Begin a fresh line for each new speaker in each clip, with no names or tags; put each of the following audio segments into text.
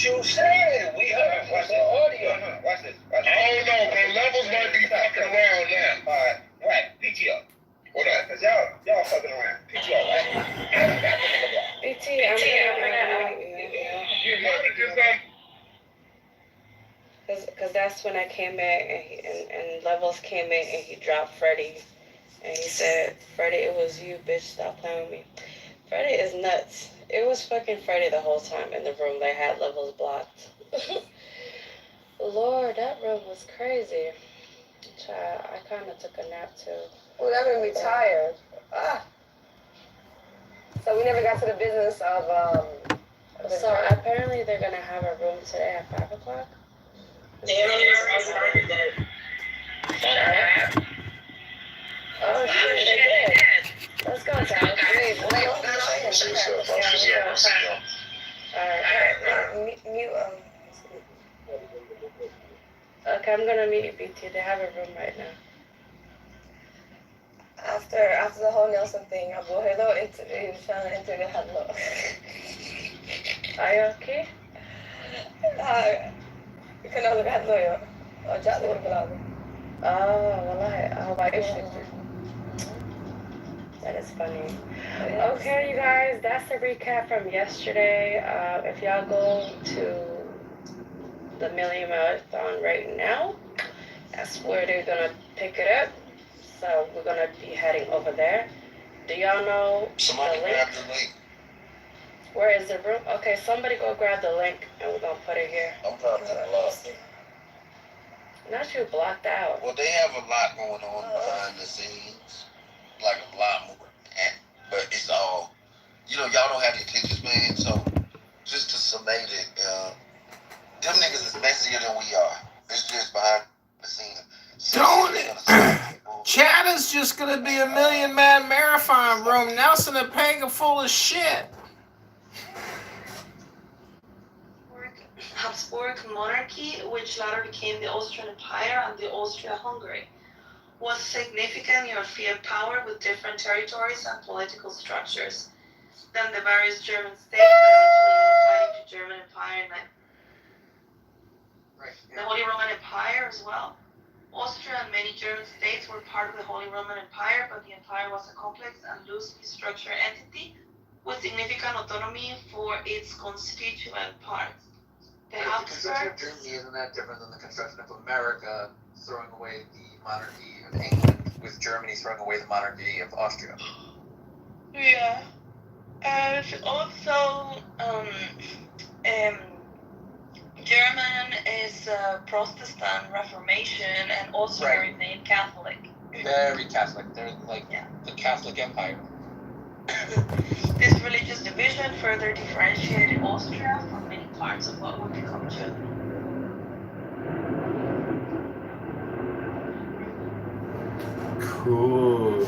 you said. We heard. Watch the audio. Watch this. I don't know, but levels might be fucking around now. Alright. Right. PTO. What up? Cause y'all fucking around. PTO, right?
BT, I'm gonna
You might have just done.
Cause that's when I came back and Levels came in and he dropped Freddie. And he said, Freddie, it was you, bitch. Stop playing with me. Freddie is nuts. It was fucking Freddie the whole time in the room. They had Levels blocked. Lord, that room was crazy. Child, I kind of took a nap too.
Well, that made me tired. So we never got to the business of
So apparently they're gonna have a room today at 5 o'clock.
Yeah,
oh shit, they did. Let's go, Tom. Alright.
Mute.
Okay, I'm gonna meet you, BT. They have a room right now.
After the whole Nelson thing, I bought hello into trying to enter the hello.
Are you okay?
Kan aku lihat lo ya. Ajak lo berlalu.
Wallahi. I hope I should. That is funny. Okay, you guys, that's a recap from yesterday. If y'all go to the Million Marathon right now, that's where they're gonna pick it up. So we're gonna be heading over there. Do y'all know
somebody
the link?
grab the link.
Where is the room? Okay, somebody go grab the link and we're gonna put it here.
I'm probably lost.
Not you blocked out.
Well, they have a lot going on behind the scenes, like a lot more. But it's all, y'all don't have the attention span. So just to summate it, them niggas is messier than we are. It's just behind the scenes.
Don't it? Chad is just gonna be a Million Man Marathon room. Nelson and Panga full of shit.
Habsburg monarchy, which later became the Austrian Empire and the Austria-Hungary, was a significant European power with different territories and political structures than the various German states that eventually unified into German Empire the Holy Roman Empire as well. Austria and many German states were part of the Holy Roman Empire, but the empire was a complex and loosely structured entity with significant autonomy for its constituent parts.
The construction of Germany isn't that different than the construction of America throwing away the monarchy of England, with Germany throwing away the monarchy of Austria.
Yeah. And also, German is Protestant Reformation and also remained Catholic.
Very Catholic. They're like the Catholic Empire.
This religious division further differentiated Austria from many parts of what would become Germany.
Cool.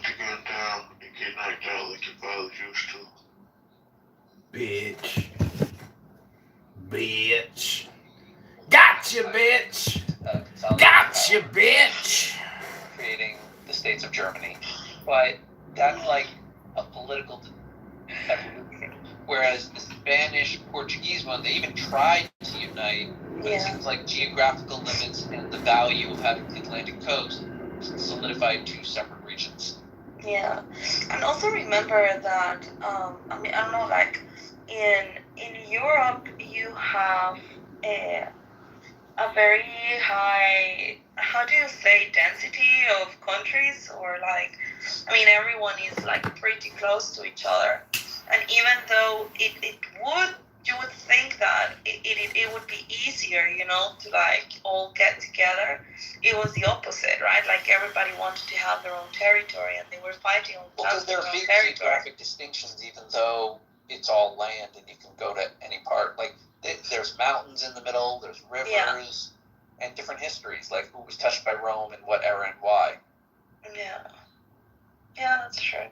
put your gun down and get knocked out like your father used to.
Bitch. Bitch. Gotcha, bitch. Gotcha, bitch.
Creating the states of Germany, but that's like a political evolution. Whereas the Spanish Portuguese one, they even tried to unite, but it seems like geographical limits and the value of having the Atlantic coast solidified two separate regions.
Yeah, and also remember that I mean, I don't know, like in Europe you have a very high, how do you say, density of countries, or like, I mean, everyone is like pretty close to each other, and even though you would think that it would be easier, you know, to like all get together. It was the opposite, right? Like everybody wanted to have their own territory, and they were fighting on
because there are big geographic distinctions, even though it's all land and you can go to any part. Like there's mountains in the middle, there's rivers, and different histories, like who was touched by Rome and what era and why.
Yeah, that's true.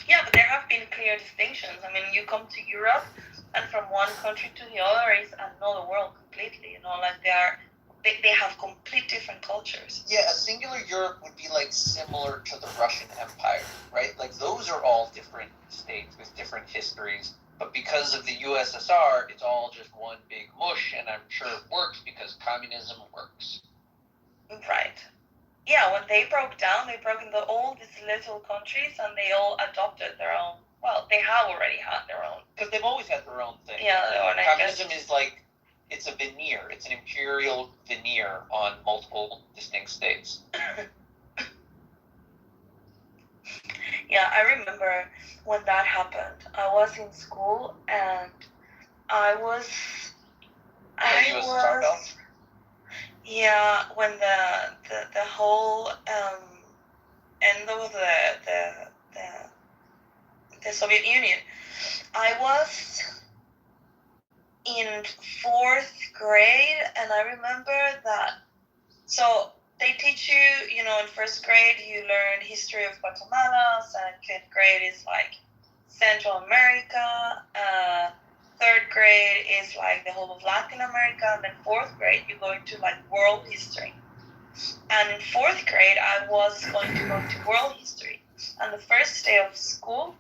Yeah, but there have been clear distinctions. I mean, you come to Europe, and from one country to the other is another world completely. You know, like they have complete different cultures.
Yeah, a singular Europe would be like similar to the Russian Empire, right? Like those are all different states with different histories. But because of the USSR, it's all just one big mush, and I'm sure it works because communism works.
Right. Yeah, when they broke down, they broke into all these little countries, and they all adopted their own. Well, they have already had their own.
Because they've always had their own thing.
Yeah,
communism is like, it's a veneer. It's an imperial veneer on multiple distinct states.
Yeah, I remember when that happened. I was in school, and I was. Yeah, when the whole end of the Soviet Union, I was in 4th grade, and I remember that. So they teach you, you know, in 1st grade you learn history of Guatemala. 2nd grade is like Central America. 3rd grade is like the whole of Latin America, and then 4th grade you go into like world history. And in 4th grade I was going to go to world history. And the first day of school,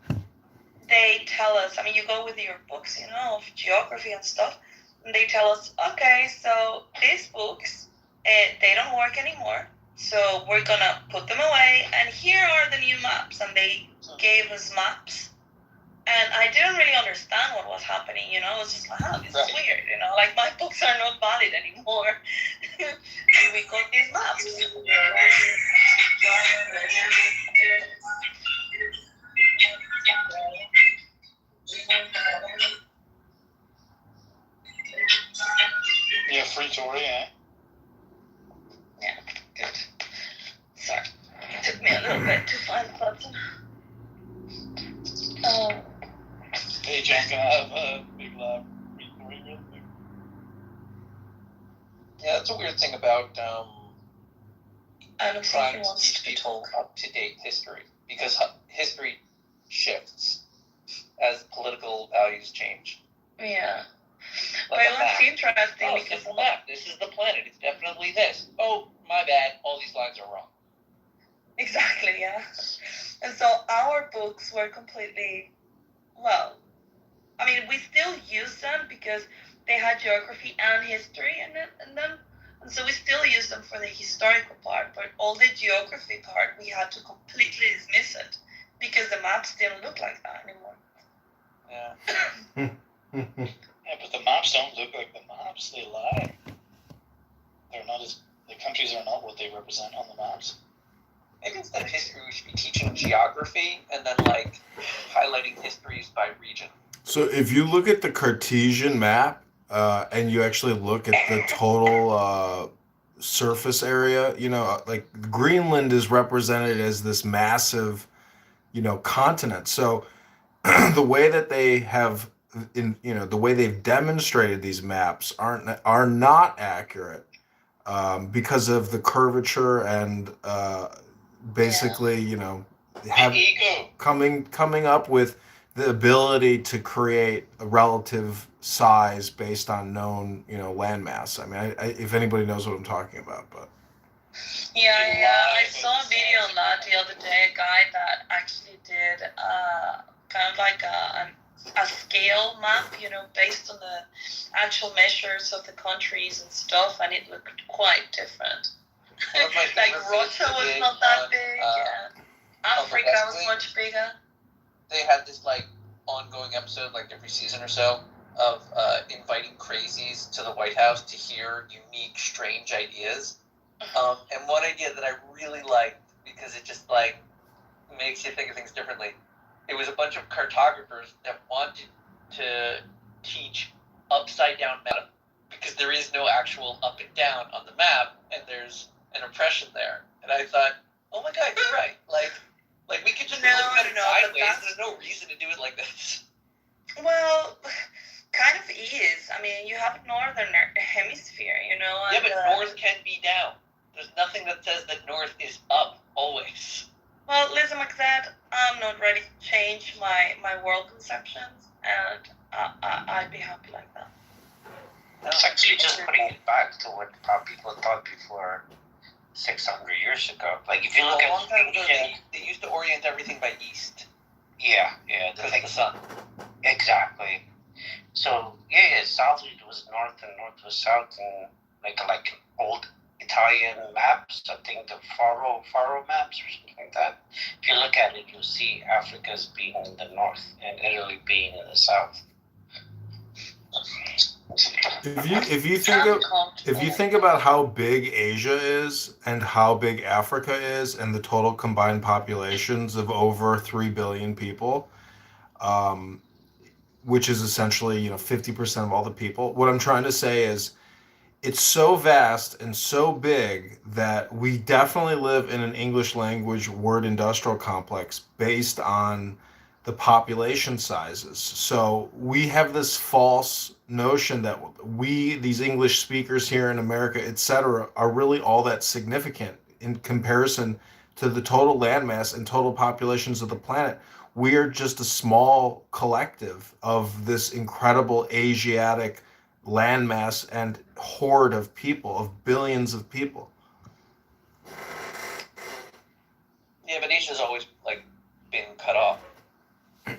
they tell us, I mean, you go with your books, you know, of geography and stuff, and they tell us, okay, so these books, they don't work anymore, so we're gonna put them away, and here are the new maps. And they gave us maps. And I didn't really understand what was happening, you know. It was just like, oh, this is weird, you know. Like, my books are not valid anymore. And we got these maps.
Yeah, free Tory, eh?
Yeah, good. Sorry. It took me a little bit to find the button.
Hey, John, can I have a big loud free Tory real quick?
Yeah, that's a weird thing about trying to teach people up-to-date history, because history shifts as political values change.
Yeah.
Like
but it was interesting
because it's a map. This is the planet. It's definitely this. Oh, my bad. All these lines are wrong.
Exactly, yeah. And so our books were completely, well, I mean, we still use them because they had geography and history in them. And so we still use them for the historical part, but all the geography part, we had to completely dismiss it because the maps didn't look like that anymore.
Yeah.
Yeah, but the maps don't look like the maps. They lie. They're not as, the countries are not what they represent on the maps.
Maybe instead of history, we should be teaching geography and then like highlighting histories by region.
So if you look at the Cartesian map and you actually look at the total surface area, you know, like Greenland is represented as this massive, you know, continent. So the way that they have, the way they've demonstrated these maps are not accurate because of the curvature and basically, you know, have
ego.
coming up with the ability to create a relative size based on known, landmass. I mean, if anybody knows what I'm talking about, but
Yeah, I saw a video on that the other day. A guy that actually did kind of like a scale map, based on the actual measures of the countries and stuff, and it looked quite different. Like Russia was not that big, and Africa was much bigger.
They had this ongoing episode, every season or so, of inviting crazies to the White House to hear unique, strange ideas. And one idea that I really liked, because it just makes you think of things differently, it was a bunch of cartographers that wanted to teach upside down map, because there is no actual up and down on the map, and there's an oppression there. And I thought, oh my God, you're right. We could just look at it sideways. There's no reason to do it like this.
Well, kind of is. I mean, you have northern hemisphere,
Yeah, but north can be down. There's nothing that says that north is up always.
Well, listen, like that, I'm not ready to change my world conceptions, and I'd be happy like that.
It's actually just putting it back to what people thought before 600 years ago. If you look
a long time ago,
at...
they used to orient everything by east.
Yeah.
Because of the sun.
Exactly. So, south was north and north was south, and like old Italian maps, I think the Faro maps or something like that. If you look at it, you'll see Africa as being in the north and Italy being in the south.
if you think about how big Asia is and how big Africa is and the total combined populations of over 3 billion people, which is essentially 50% of all the people, what I'm trying to say is it's so vast and so big that we definitely live in an English language word industrial complex based on the population sizes. So we have this false notion that these English speakers here in America, etc., are really all that significant in comparison to the total landmass and total populations of the planet. We are just a small collective of this incredible Asiatic landmass and horde of people, of billions of people.
Yeah, but Asia's always been cut off,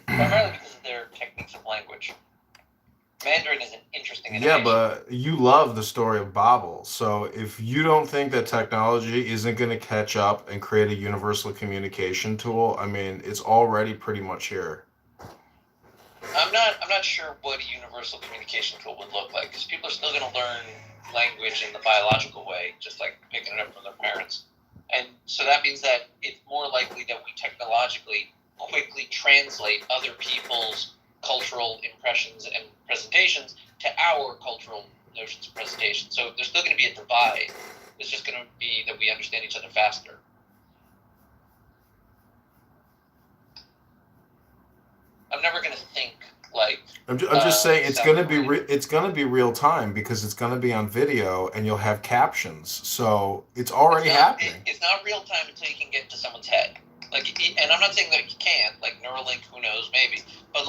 primarily because of their techniques of language. Mandarin is an interesting innovation.
Yeah, but you love the story of Babel. So if you don't think that technology isn't going to catch up and create a universal communication tool, I mean, it's already pretty much here.
I'm not sure what a universal communication tool would look like, because people are still going to learn language in the biological way, just like picking it up from their parents. And so that means that it's more likely that we technologically quickly translate other people's cultural impressions and presentations to our cultural notions of presentation. So there's still going to be a divide. It's just going to be that we understand each other faster. I'm never going to think
I'm just saying it's going to be it's going to be real time, because it's going to be on video and you'll have captions. So it's already happening.
It's not real time until you can get to someone's head. And I'm not saying that you can't, Neuralink, who knows, maybe. But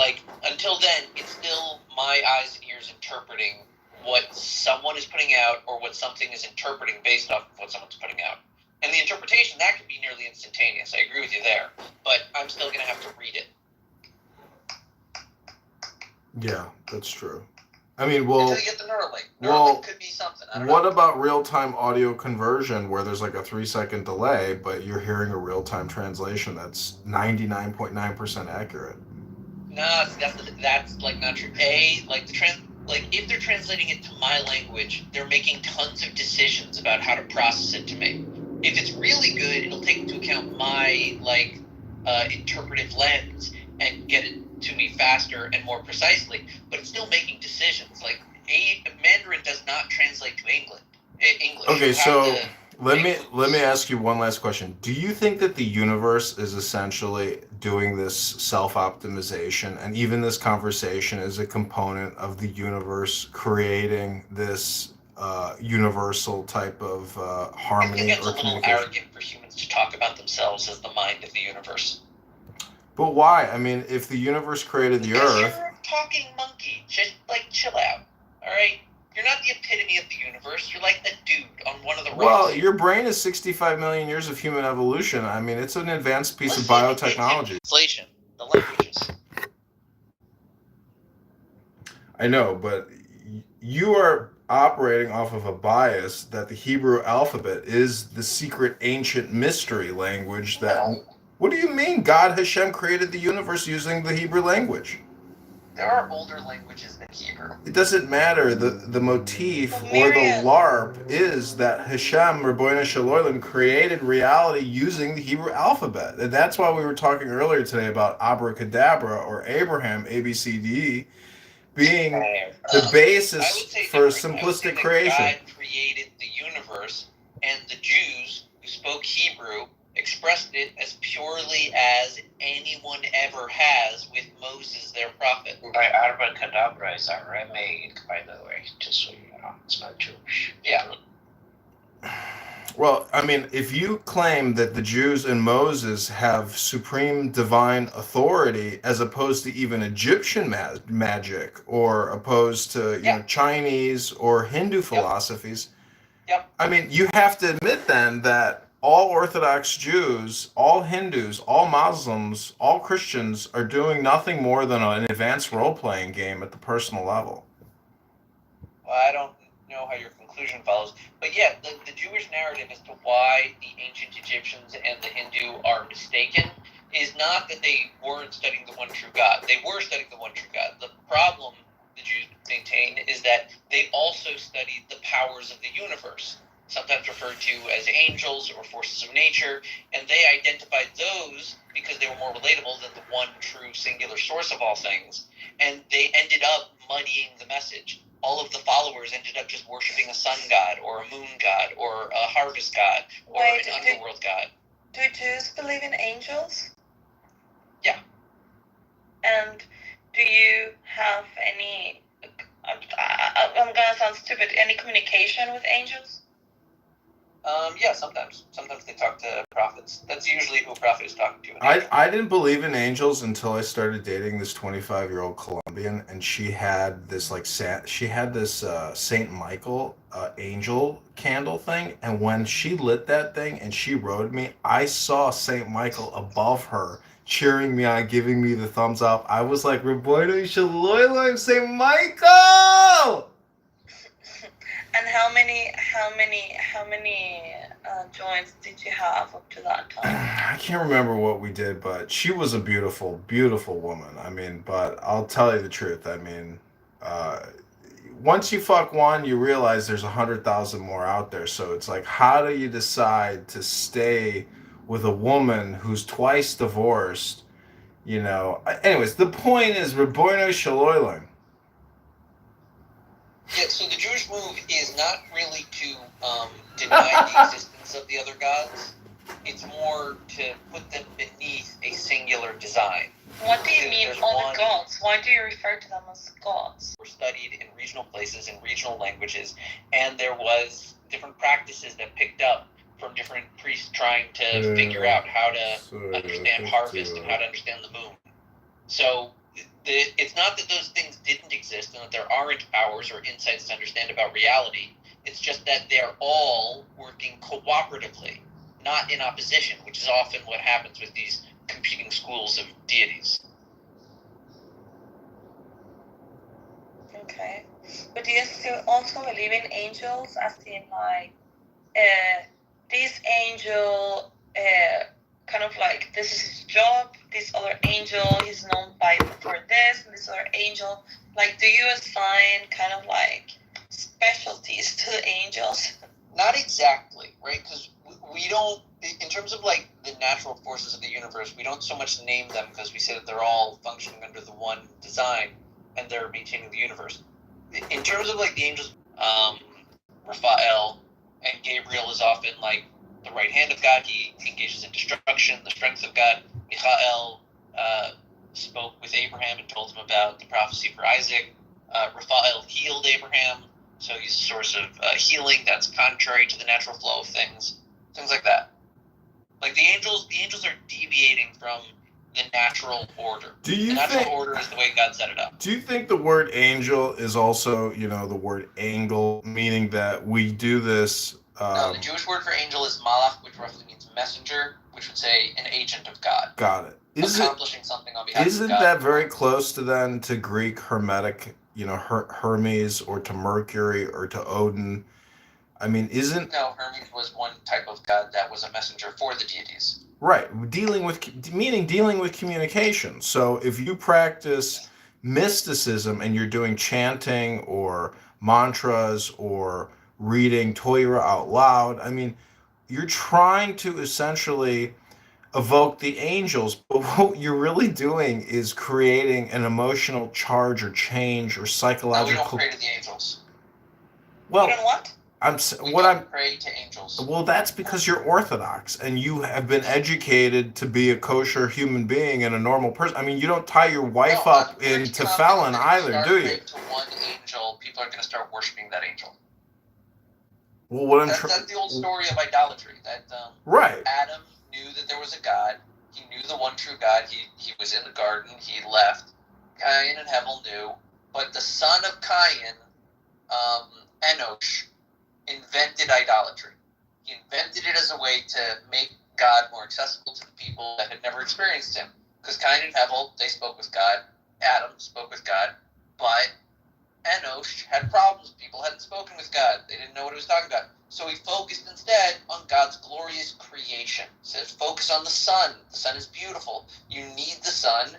until then, it's still my eyes and ears interpreting what someone is putting out, or what something is interpreting based off of what someone's putting out. And the interpretation, that can be nearly instantaneous. I agree with you there. But I'm still going to have to read it.
Yeah, that's true. I mean, well,
until you get the Neuralink. Neuralink could be something. I don't
what
know.
about real-time audio conversion, where there's a 3-second delay, but you're hearing a real-time translation that's 99.9% accurate?
No, that's not true. If they're translating it to my language, they're making tons of decisions about how to process it to me. If it's really good, it'll take into account my interpretive lens and get it to me faster and more precisely, but it's still making decisions. Mandarin does not translate to English.
Okay, so let me ask you one last question. Do you think that the universe is essentially doing this self-optimization, and even this conversation is a component of the universe creating this universal type of
I
harmony
think it's
or
a little
communication.
arrogant for humans to talk about themselves as the mind of the universe.
But why? I mean, if the universe created the
Because
Earth,
you're a talking monkey. Just chill out. All right. You're not the epitome of the universe. You're like a dude on one of the rocks.
well, your brain is 65 million years of human evolution. I mean, it's an advanced piece of biotechnology.
It's inflation. The languages.
I know, but you are operating off of a bias that the Hebrew alphabet is the secret ancient mystery language that.
No.
What do you mean God Hashem created the universe using the Hebrew language?
There are older languages than Hebrew.
It doesn't matter. The motif
But
or the
Miriam-
LARP is that Hashem, Rabbeinu Shalom, created reality using the Hebrew alphabet. And that's why we were talking earlier today about abracadabra or Abraham, ABCD, being the basis for simplistic creation.
God created the universe, and the Jews who spoke Hebrew expressed it as purely as anyone ever has with Moses, their prophet.
By abracadabra is Aramaic, by the way, just so you know. It's not Jewish.
Yeah.
Well, I mean, if you claim that the Jews and Moses have supreme divine authority as opposed to even Egyptian magic or opposed to you know Chinese or Hindu philosophies, I mean, you have to admit then that all Orthodox Jews, all Hindus, all Muslims, all Christians are doing nothing more than an advanced role-playing game at the personal level.
Well, I don't know how your conclusion follows, but yeah, the Jewish narrative as to why the ancient Egyptians and the Hindu are mistaken is not that they weren't studying the one true God. They were studying the one true God. The problem the Jews maintain is that they also studied the powers of the universe, sometimes referred to as angels or forces of nature, and they identified those because they were more relatable than the one true singular source of all things, and they ended up muddying the message. All of the followers ended up just worshipping a sun god or a moon god or a harvest god or an underworld god.
Do Jews believe in angels?
Yeah.
And do you have any, I'm gonna sound stupid, any communication with angels?
Yeah, sometimes. Sometimes they talk to prophets. That's usually who a prophet is talking to.
I didn't believe in angels until I started dating this 25-year-old Colombian, and she had this Saint Michael angel candle thing, and when she lit that thing and she rode me, I saw Saint Michael above her cheering me on, giving me the thumbs up. I was like, Rabbeinu Shalom, Saint Michael!
And how many joints did you have up to that time?
I can't remember what we did, but she was a beautiful, beautiful woman. I mean, but I'll tell you the truth. I mean, once you fuck one, you realize there's 100,000 more out there. So it's like, how do you decide to stay with a woman who's twice divorced? You know. Anyways, the point is, Rabbeinu Shalom.
Yeah, so the Jewish move is not really to deny the existence of the other gods. It's more to put them beneath a singular design.
What do you mean all the gods? Why do you refer to them as gods?
Were studied in regional places, in regional languages, and there was different practices that picked up from different priests trying to figure out how to understand harvest and how to understand the moon. So it's not that those things didn't exist and that there aren't powers or insights to understand about reality. It's just that they're all working cooperatively, not in opposition, which is often what happens with these competing schools of deities.
Okay. But do you still also believe in angels, as in like, this angel, kind of like, this is his job, this other angel, he's known for this, and this other angel, like, do you assign kind of like specialties to the angels?
Not exactly, right? Because we don't, in terms of like the natural forces of the universe, we don't so much name them because we say that they're all functioning under the one design and they're maintaining the universe. In terms of like the angels, Raphael and Gabriel is often like the right hand of God. He engages in destruction, the strength of God. Michael spoke with Abraham and told him about the prophecy for Isaac. Raphael healed Abraham. So he's a source of healing that's contrary to the natural flow of things like that. Like the angels are deviating from the natural order.
Do you
the natural
think?
order is the way God set it up.
Do you think the word angel is also, the word angle, meaning that we do this?
No, the Jewish word for angel is malach, which roughly means messenger, which would say an agent of God.
Got it.
Accomplishing something on behalf of
Isn't
God.
that very close to Greek Hermetic, Hermes, or to Mercury, or to Odin? I mean,
No, Hermes was one type of god that was a messenger for the deities.
Right, dealing with communication. So if you practice mysticism and you're doing chanting or mantras or reading Torah out loud, I mean, you're trying to essentially evoke the angels, but what you're really doing is creating an emotional charge or change or
No, we
psychological.
don't pray to the angels.
Well,
You don't what?
We don't pray to angels.
Well, that's because you're Orthodox and you have been educated to be a kosher human being and a normal person. I mean, you don't tie your wife up into felon either, do you?
To one angel, people are going to start worshiping that angel.
Well,
that's the old story of idolatry. That
right.
Adam knew that there was a God. He knew the one true God. He was in the garden. He left. Cain and Hevel knew, but the son of Cain, Enosh, invented idolatry. He invented it as a way to make God more accessible to the people that had never experienced him. Because Cain and Hevel, they spoke with God. Adam spoke with God. But Enosh had problems. People hadn't spoken with God. They didn't know what he was talking about. So he focused instead on God's glorious creation. He says, focus on the sun. The sun is beautiful. You need the sun.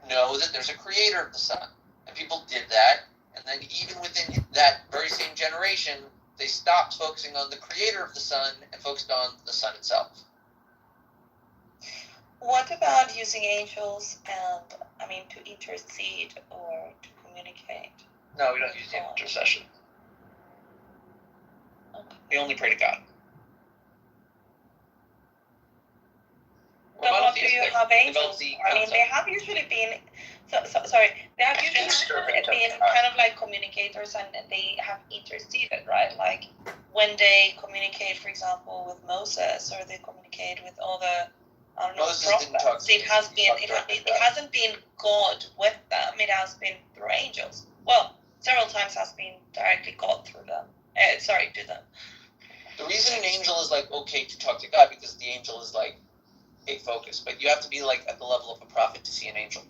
Know that there's a creator of the sun. And people did that. And then even within that very same generation, they stopped focusing on the creator of the sun and focused on the sun itself.
What about using angels to intercede or to communicate?
No, we don't use the intercession.
Okay.
We only pray to God.
So what do you have angels? They have usually been. Sorry, they have usually been kind of like communicators, and they have interceded, right? Like when they communicate, for example, with Moses, or they communicate with all the prophets. It hasn't been God with them. It has been through angels. Well, several times has been directly God through them. To them.
The reason an angel is okay to talk to God because the angel is a focus, but you have to be at the level of a prophet to see an angel.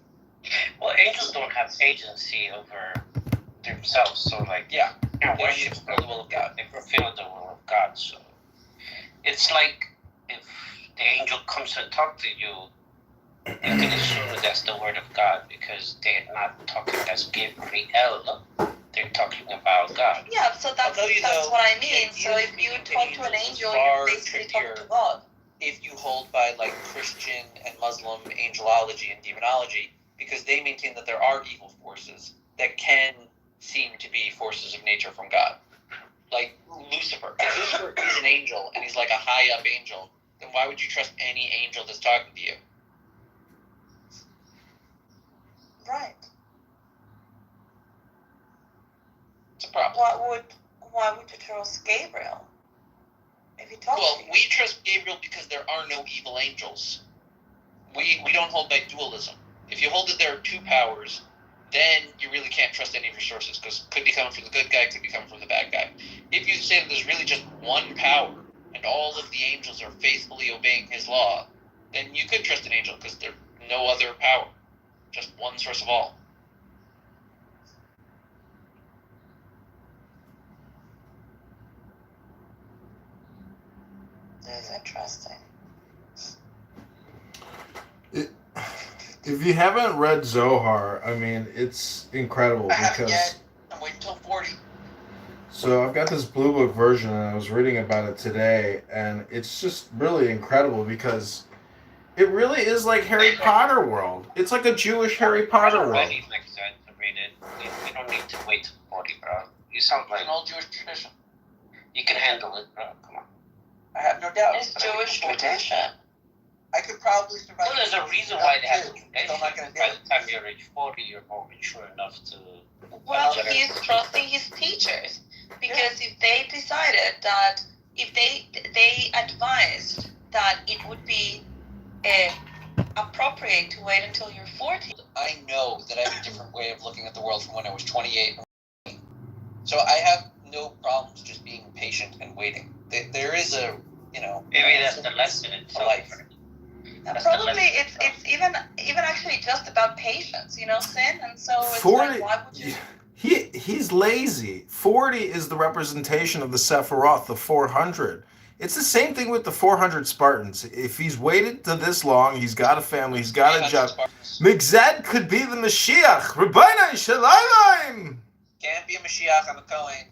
Well, angels don't have agency over themselves, so
they worship the will of God.
They fulfill the will of God. So it's like if the angel comes to talk to you, you can assume that that's the word of God because they're not talking as Gabriel. They're talking about God.
Yeah, so that's what I mean. So if you talk to an angel, you're basically talking to God.
If you hold by Christian and Muslim angelology and demonology, because they maintain that there are evil forces that can seem to be forces of nature from God. Like Lucifer. If Lucifer is an angel and he's a high up angel, then why would you trust any angel that's talking to you?
Right.
It's a problem.
Why would you trust Gabriel? If he talks to you?
We trust Gabriel because there are no evil angels. We don't hold by dualism. If you hold that there are two powers, then you really can't trust any of your sources because it could be coming from the good guy, could be coming from the bad guy. If you say that there's really just one power and all of the angels are faithfully obeying his law, then you could trust an angel because there's no other power, just one source of all.
That's interesting.
If you haven't read Zohar, it's incredible
I haven't
because
yet. I'm waiting until 40.
So I've got this Blue Book version, and I was reading about it today, and it's just really incredible because it really is like Harry Potter world. It's like a Jewish Harry Potter world.
Already makes sense to read it. You don't need to wait till 40, bro. You sound like
an old Jewish tradition.
You can handle it, bro. Come on.
I have no doubt.
It's Jewish tradition.
I could probably probably survive.
Well, there's a reason why they have to do
They're not going to do
By
it.
the time you're age 40, you're more mature enough to.
Well, he's trusting his teachers because if they decided that if they advised that it would be appropriate to wait until you're 40.
I know that I have a different way of looking at the world from when I was 28. So I have no problems just being patient and waiting. There is a,
Maybe that's the lesson in
life.
Probably it's even actually just about patience, Sin, and so it's
40
like, why would you?
he's lazy. 40 is the representation of the Sephiroth, the 400. It's the same thing with the 400 Spartans. If he's waited to this long, he's got a family, he's got a job. Migzad could be the Mashiach. Rabbeinu Shalayim.
Can't be a Mashiach, I'm a Kohen.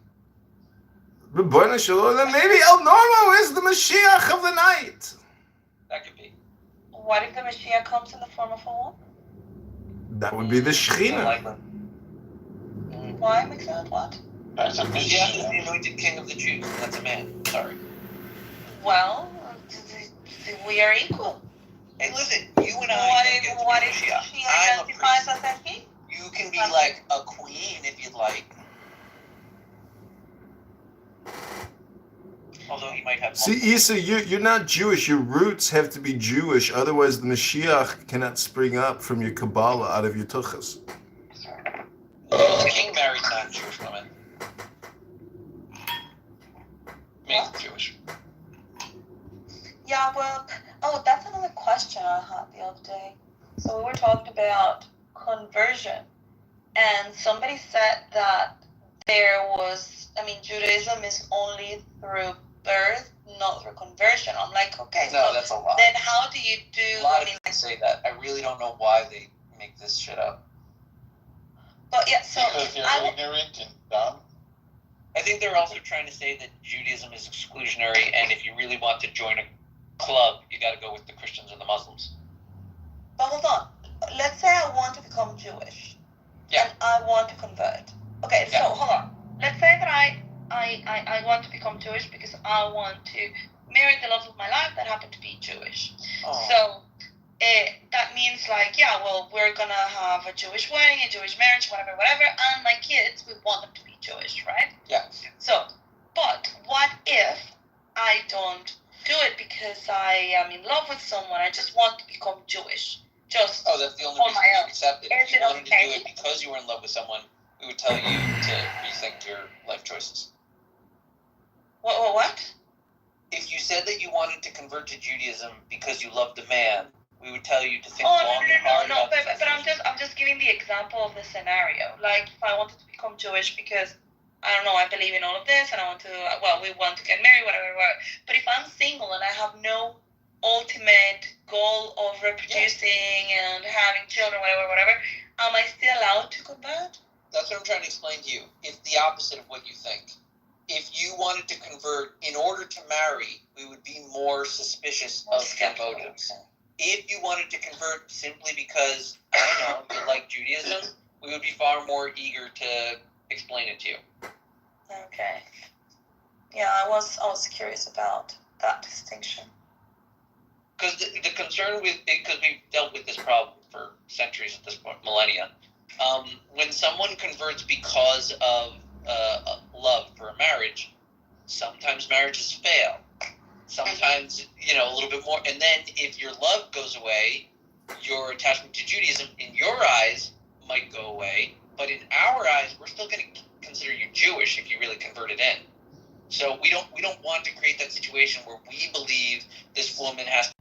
Rabbeinu Shalayim. Maybe El Normo is the Mashiach of the night.
That could be.
What if the Mashiach comes in the form of a woman?
That would be the Shekhinah.
Unlikely.
Why mix that? What?
That's a
Mashiach is the anointed king of the Jews. That's a man. Sorry.
Well, we are equal.
Hey, listen, you and I don't
What
get
if
to be Mashiach.
she
I'm a
identifies
priest.
as a he?
You can be like a queen if you'd like. Although he might have.
See, Issa, you're not Jewish. Your roots have to be Jewish. Otherwise, the Mashiach cannot spring up from your Kabbalah out of your tuchas.
The king married non-Jewish women. Me, Jewish.
Yeah, well, that's another question I had the other day. So we were talking about conversion, and somebody said that Judaism is only through birth, not through conversion. I'm like, okay,
No,
so
that's a lie.
then how do you do?
A lot of people say that. I really don't know why they make this shit up.
But yeah, so
Because they're ignorant and dumb.
I think they're also trying to say that Judaism is exclusionary, and if you really want to join a club, you got to go with the Christians and the Muslims.
But hold on. Let's say I want to become Jewish.
Yeah.
And I want to convert. Okay,
Yeah.
so hold on. Let's say that I want to become Jewish because I want to marry the love of my life that happen to be Jewish.
Oh.
So that means we're gonna have a Jewish wedding, a Jewish marriage, whatever, and my kids, we want them to be Jewish, right?
Yeah.
So, but what if I don't do it because I am in love with someone, I just want to become Jewish? That's
the only
on
reason
my
you
own.
accept it. If
Is
you
it
wanted to do
okay?
it because you were in love with someone, we would tell you to rethink your life choices.
What?
If you said that you wanted to convert to Judaism because you loved a man, we would tell you to think
Oh
long and hard
no.
about
But
this decision.
I'm just giving the example of the scenario. Like if I wanted to become Jewish because I don't know, I believe in all of this, and I want to. We want to get married, whatever. But if I'm single and I have no ultimate goal of reproducing and having children, whatever, am I still allowed to convert?
That's what I'm trying to explain to you. It's the opposite of what you think. If you wanted to convert in order to marry, we would be more suspicious of your motives. If you wanted to convert simply because, I don't know, you like Judaism, we would be far more eager to explain it to you.
Okay. Yeah, I was curious about that distinction.
Because the concern with, because we've dealt with this problem for centuries at this point, millennia, when someone converts because of love for a marriage, sometimes marriages fail. Sometimes, a little bit more. And then if your love goes away, your attachment to Judaism, in your eyes, might go away. But in our eyes, we're still going to consider you Jewish if you really converted in. So we don't want to create that situation where we believe this woman has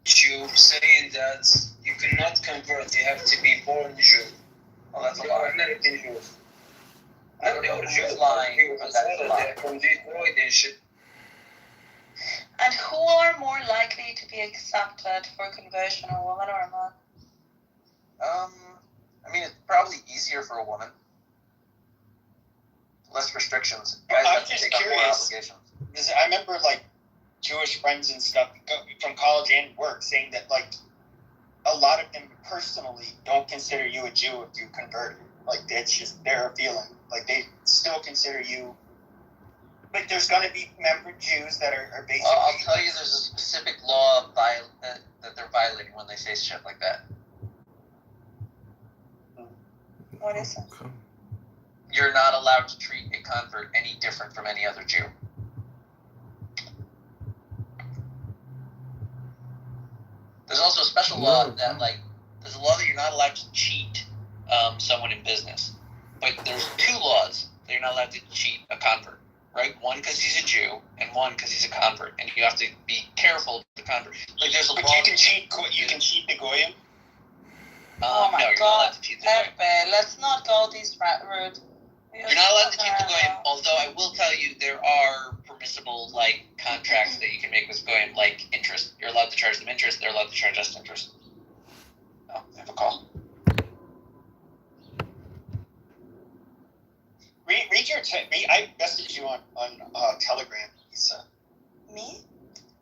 You saying that you cannot convert, you have to be born Jew.
Oh, that's a lie.
American Jews.
I don't know if Jews lying, but that's a lie.
From Detroit and shit.
And who are more likely to be accepted for conversion, a woman or a man?
It's probably easier for a woman. Less restrictions.
Guys
Guys
I'm
have to
just
take on more
curious.
obligations.
Because I remember Jewish friends and stuff from college and work saying that a lot of them personally don't consider you a Jew if you converted. That's just their feeling. They still consider you But there's going to be member Jews that are basically.
I'll tell you, there's a specific law that they're violating when they say shit like that.
What is it?
Okay.
You're not allowed to treat a convert any different from any other Jew. There's also a special law that, like, there's a law that you're not allowed to cheat someone in business. But there's two laws that you're not allowed to cheat a convert, right? One because he's a Jew, and one because he's a convert. And you have to be careful of the convert. Like, there's a
But
law.
you can cheat the goyim.
Oh my
no, you're
God.
not allowed to cheat the goyim.
Pepe, let's not go this route.
You're not allowed to cheat the goyim, although I will tell you there are permissible, like, contracts that you can make with goyim, like interest. You're allowed to charge them interest, they're allowed to charge us interest. Oh, I have a call.
Read your I messaged you on Telegram, Lisa.
Me?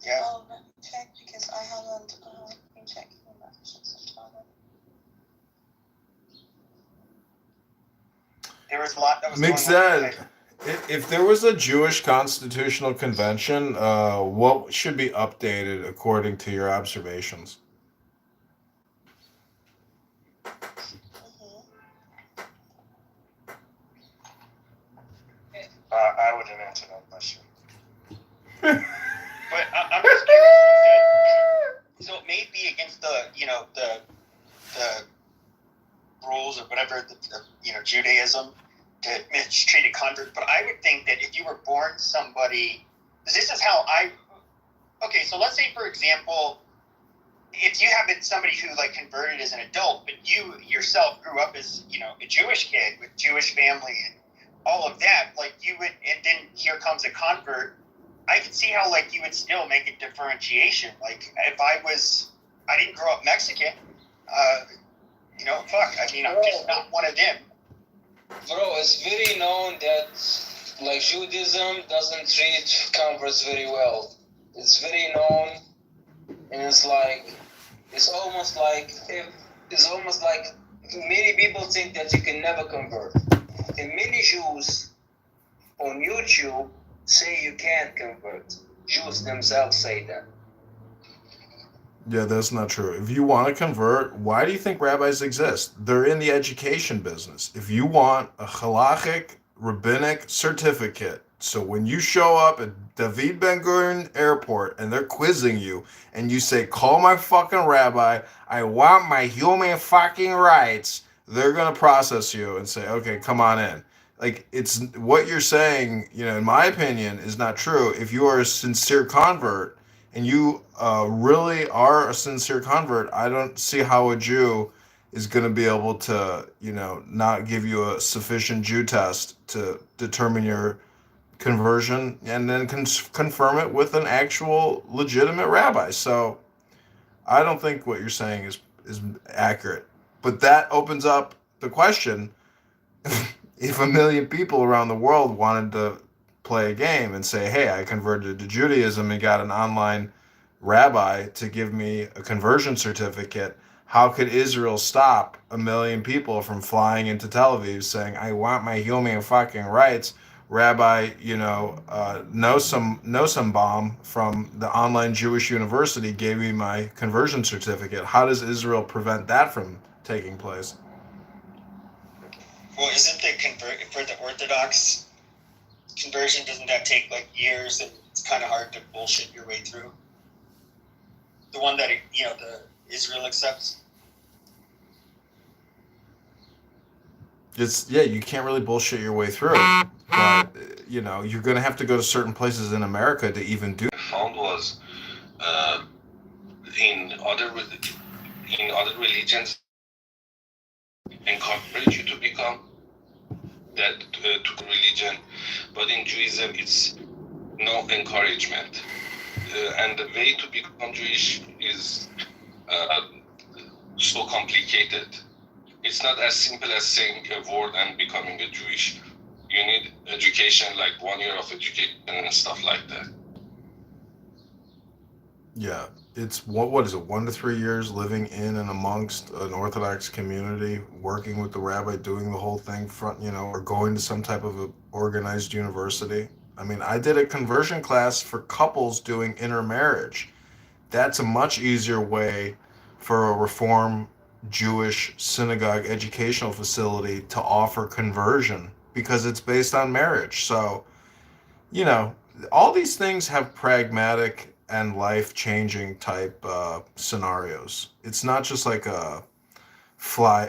Yeah.
Oh, let me check because I haven't been checking the messages on Telegram.
There was a lot that was
Mix
going on.
that. If there was a Jewish constitutional convention, what should be updated according to your observations?
I wouldn't answer that question.
But I'm just curious. So it may be against the rules or whatever, Judaism to mistreat a convert. But I would think that if you were born somebody, this is how okay, so let's say, for example, if you have somebody who like converted as an adult, but you yourself grew up as, a Jewish kid with Jewish family and all of that, like you would, and then here comes a convert, I could see how like you would still make a differentiation. Like if I didn't grow up Mexican, I'm just not one of them.
Bro, it's very known that like Judaism doesn't treat converts very well. It's very known, and it's almost like many people think that you can never convert. And many Jews on YouTube say you can't convert. Jews themselves say that.
Yeah, that's not true. If you want to convert, why do you think rabbis exist? They're in the education business. If you want a halachic, rabbinic certificate, so when you show up at David Ben-Gurion Airport and they're quizzing you and you say, call my fucking rabbi, I want my human fucking rights, they're going to process you and say, okay, come on in. Like, it's what you're saying, in my opinion, is not true. If you are a sincere convert and you really are a sincere convert, I don't see how a Jew is going to be able to, not give you a sufficient Jew test to determine your conversion and then confirm it with an actual legitimate rabbi. So I don't think what you're saying is accurate. But that opens up the question, if 1 million people around the world wanted to play a game and say, hey, I converted to Judaism and got an online rabbi to give me a conversion certificate, how could Israel stop 1 million people from flying into Tel Aviv saying, I want my human fucking rights? Rabbi, Nosson from the online Jewish university gave me my conversion certificate. How does Israel prevent that from taking place?
Well, isn't for the Orthodox conversion, doesn't that take like years and it's kind of hard to bullshit your way through? The one that, the Israel accepts?
You can't really bullshit your way through. But, you're going to have to go to certain places in America to even do.
Found was in other religions encourage you to become that to religion, but in Judaism it's no encouragement, and the way to become Jewish is so complicated. It's not as simple as saying a word and becoming a Jewish. You need education, like 1 year of education and stuff like that.
Yeah, it's what is it, 1 to 3 years living in and amongst an Orthodox community, working with the rabbi, doing the whole thing or going to some type of a organized university. I mean, I did a conversion class for couples doing intermarriage. That's a much easier way for a Reform Jewish synagogue educational facility to offer conversion because it's based on marriage. So, you know, all these things have pragmatic and life changing type scenarios. It's not just like a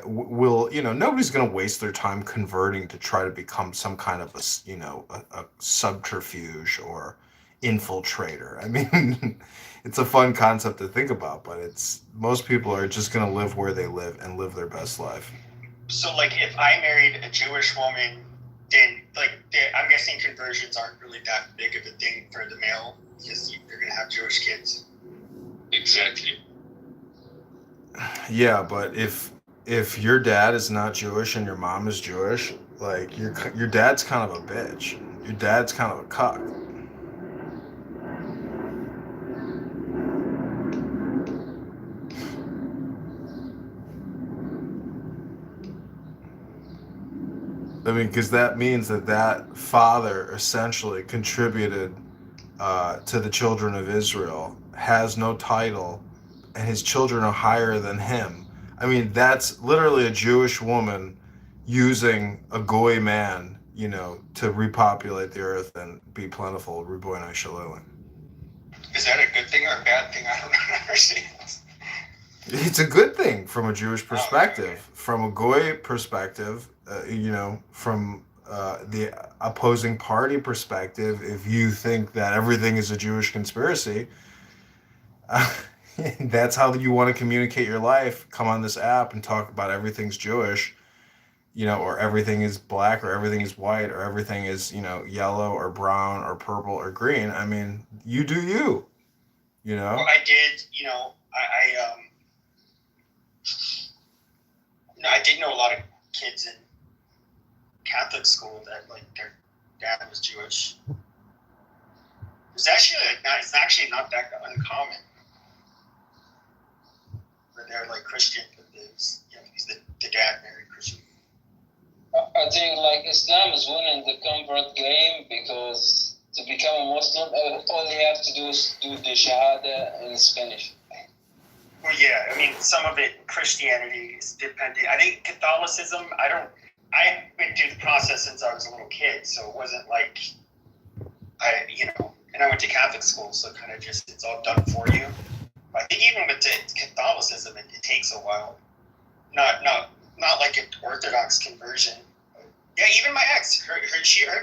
will, nobody's going to waste their time converting to try to become some kind of a subterfuge or infiltrator. I mean, it's a fun concept to think about, but it's most people are just going to live where they live and live their best life.
So, like, if I married a Jewish woman, then, like, I'm guessing conversions aren't really that big of a thing for the male because they're going to have Jewish kids.
Exactly.
Yeah, but if your dad is not Jewish and your mom is Jewish, like your dad's kind of a bitch. Your dad's kind of a cuck. I mean, because that means that father essentially contributed to the children of Israel, has no title, and his children are higher than him. I mean, that's literally a Jewish woman using a goy man, to repopulate the earth and be plentiful. Ribono Shalom.
Is that a good thing or a bad thing? I don't understand.
It's a good thing from a Jewish perspective.
Okay.
From a goy perspective, from the opposing party perspective, if you think that everything is a Jewish conspiracy, that's how you want to communicate your life. Come on this app and talk about everything's Jewish, or everything is black, or everything is white, or everything is, yellow or brown or purple or green. I mean, you do you,
Well, I did, I did know a lot of kids in Catholic school that, like, their dad was Jewish. It's actually not that uncommon. Where they're, like, Christian, but the dad married Christian.
I think like Islam is winning the convert game because to become a Muslim, all you have to do is do the Shahada and it's finished.
Well, yeah, I mean, some of it, Christianity is dependent. I think Catholicism, I went through the process since I was a little kid, so it wasn't like, and I went to Catholic school, so kind of just, it's all done for you. I think even with Catholicism, it takes a while. Not like an Orthodox conversion. Yeah, even my ex, her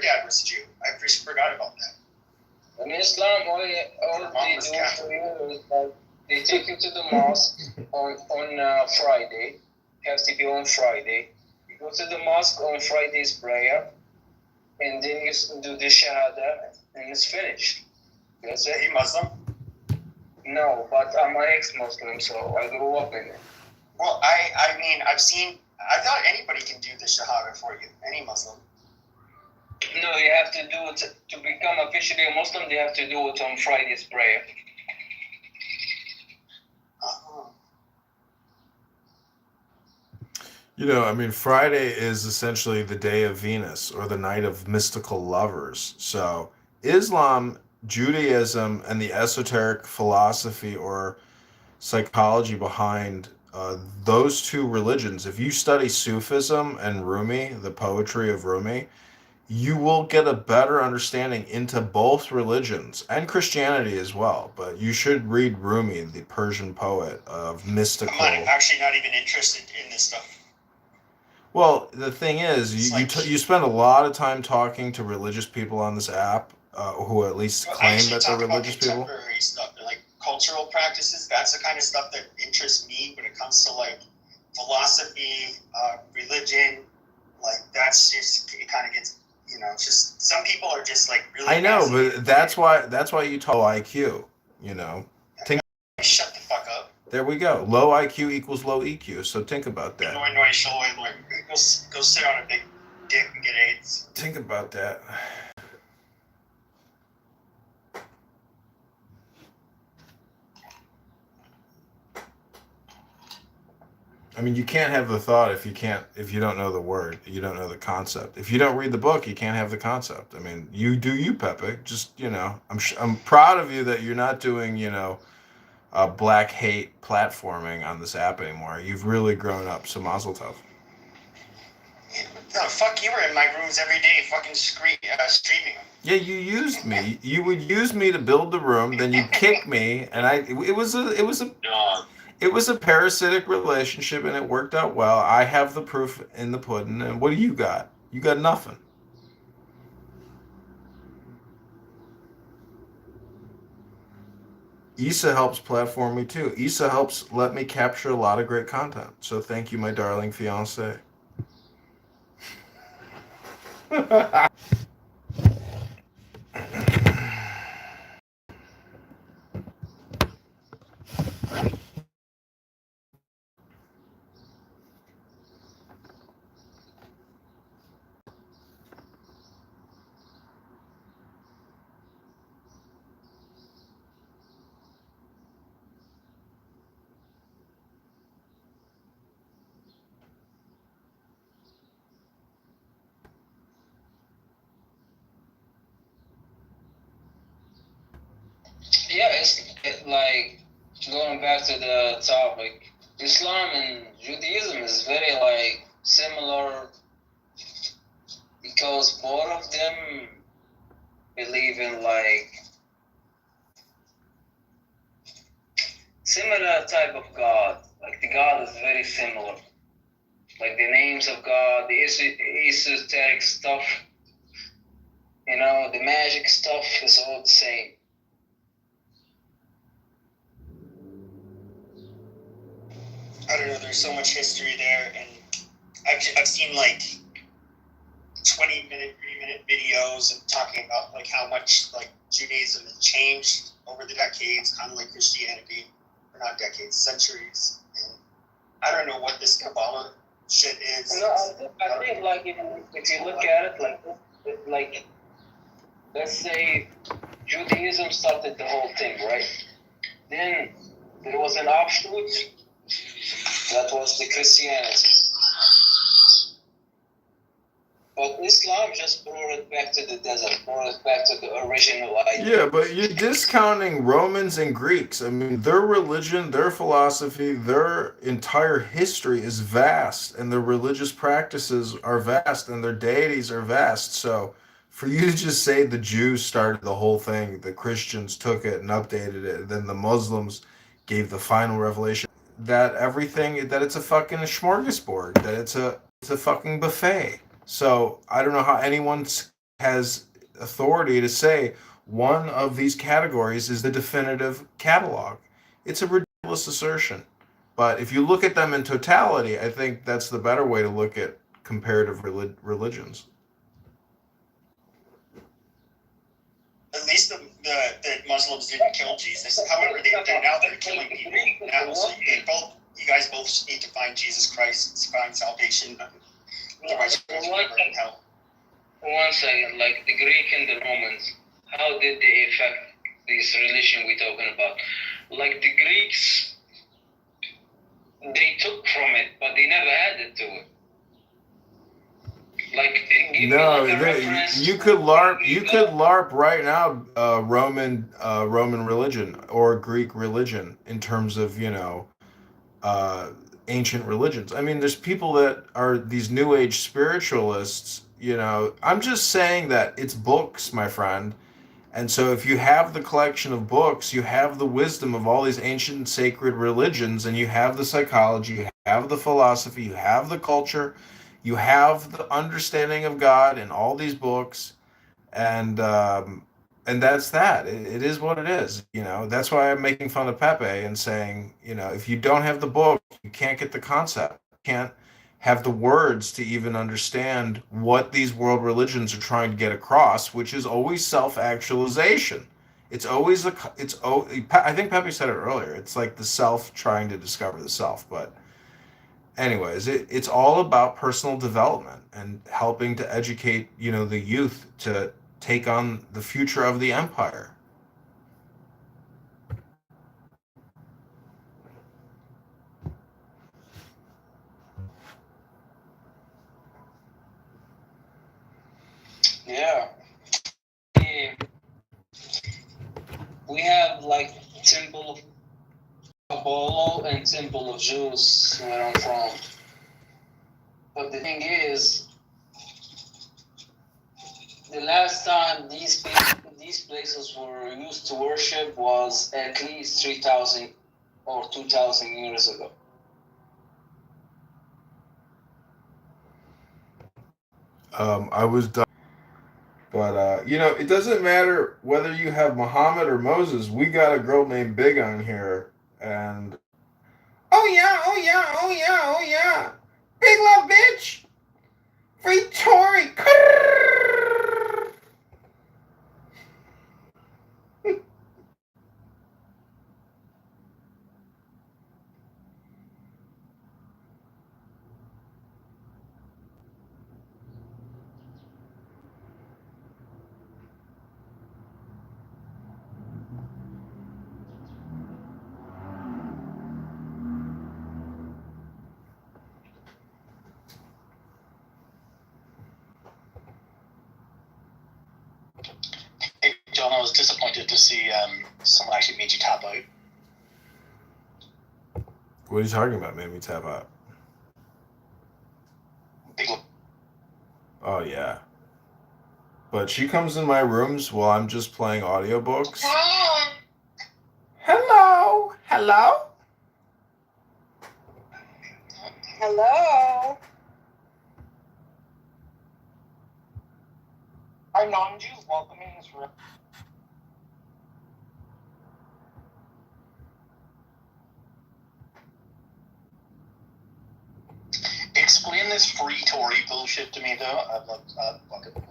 dad was a Jew. I just forgot about that.
In Islam, all they do for you is like they take you to the mosque on Friday. You have to be on Friday. You go to the mosque on Friday's prayer, and then you do the Shahada, and it's finished. That's it.
Are you Muslim?
No, but I'm an ex-Muslim, so I grew up in it.
Well, I mean, I thought anybody can do the Shahada for you, any Muslim.
No, you have to do it to become officially a Muslim. They have to do it on Friday's prayer.
I mean, Friday is essentially the day of Venus or the night of mystical lovers. So, Islam, Judaism, and the esoteric philosophy or psychology behind those two religions, if you study Sufism and Rumi, the poetry of Rumi, you will get a better understanding into both religions and Christianity as well. But you should read Rumi, the Persian poet of mystical.
I'm actually not even interested in this stuff.
Well, the thing is, you spend a lot of time talking to religious people on this app who at least claim that they're religious people.
Contemporary stuff, like cultural practices. That's the kind of stuff that interests me when it comes to like philosophy, religion. Like that's just, it kind of gets, just some people are just like really.
I know, but that's why you talk low IQ.
Shut the fuck up.
There we go. Low IQ equals low EQ. So think about that.
Go sit on a big dick and get AIDS.
Think about that. I mean, you can't have the thought if you don't know the word, you don't know the concept. If you don't read the book, you can't have the concept. I mean, you do you, Pepe. Just I'm proud of you that you're not doing black hate platforming on this app anymore. You've really grown up. So mazel tov.
No, fuck, you were in my rooms every day, fucking streaming.
Yeah, you used me. You would use me to build the room, then you'd kick me, and it was a parasitic relationship, and it worked out well. I have the proof in the pudding, and what do you got? You got nothing. Issa helps platform me too. Issa helps let me capture a lot of great content. So thank you, my darling fiance.
Yeah, it's like going back to the topic. Islam and Judaism is very like similar because both of them believe in like similar type of God. Like the God is very similar. Like the names of God, the esoteric stuff, the magic stuff is all the same.
I don't know. There's so much history there, and I've seen like 20-minute, 3-minute videos of talking about like how much like Judaism has changed over the decades, kind of like Christianity, or not decades, centuries. And I don't know what this Kabbalah shit is.
No, I think like if you look at it like let's say Judaism started the whole thing, right? Then there was an offshoot that was the Christianity. But Islam just brought it back to the desert, brought it back to the original idea.
Yeah, but you're discounting Romans and Greeks. I mean, their religion, their philosophy, their entire history is vast, and their religious practices are vast, and their deities are vast. So, for you to just say the Jews started the whole thing, the Christians took it and updated it, then the Muslims gave the final revelation, that it's a fucking smorgasbord, that it's a fucking buffet. So I don't know how anyone has authority to say one of these categories is the definitive catalog. It's a ridiculous assertion. But if you look at them in totality, I think that's the better way to look at comparative religions.
At least the Muslims didn't kill Jesus. However, they're killing people now. So you guys both need to find Jesus Christ, find salvation. Otherwise, you're going to burn in hell.
One second, like the Greek and the Romans, how did they affect this religion we're talking about? Like the Greeks, they took from it, but they never added to it. Like
no, you could LARP right now Roman religion or Greek religion in terms of ancient religions. I mean, there's people that are these new age spiritualists. I'm just saying that it's books, my friend. And so if you have the collection of books, you have the wisdom of all these ancient sacred religions, and you have the psychology, you have the philosophy, you have the culture, you have the understanding of God in all these books, and that's that. It is what it is. That's why I'm making fun of Pepe and saying, if you don't have the book, you can't get the concept. You can't have the words to even understand what these world religions are trying to get across, which is always self-actualization. I think Pepe said it earlier. It's like the self trying to discover the self. But anyways, it's all about personal development and helping to educate, the youth to take on the future of the empire.
Yeah. We have like Temple of Apollo and Temple of Zeus where I'm from. But the thing is, the last time these places were used to worship was at least 3,000 or 2,000 years ago.
I was done. But you know, it doesn't matter whether you have Muhammad or Moses. We got a girl named Big on here, and oh yeah, oh yeah, oh yeah, oh yeah, Big love, bitch, free Tory.
Hey, John, I was disappointed to see someone actually made you tap out.
What are you talking about? Made me tap out.
Big
Oh yeah. But she comes in my rooms while I'm just playing audiobooks. Hello, hello.
Hello.
Are non-Jews welcome in this room?
Explain this free Tory bullshit to me, though. I'd fucking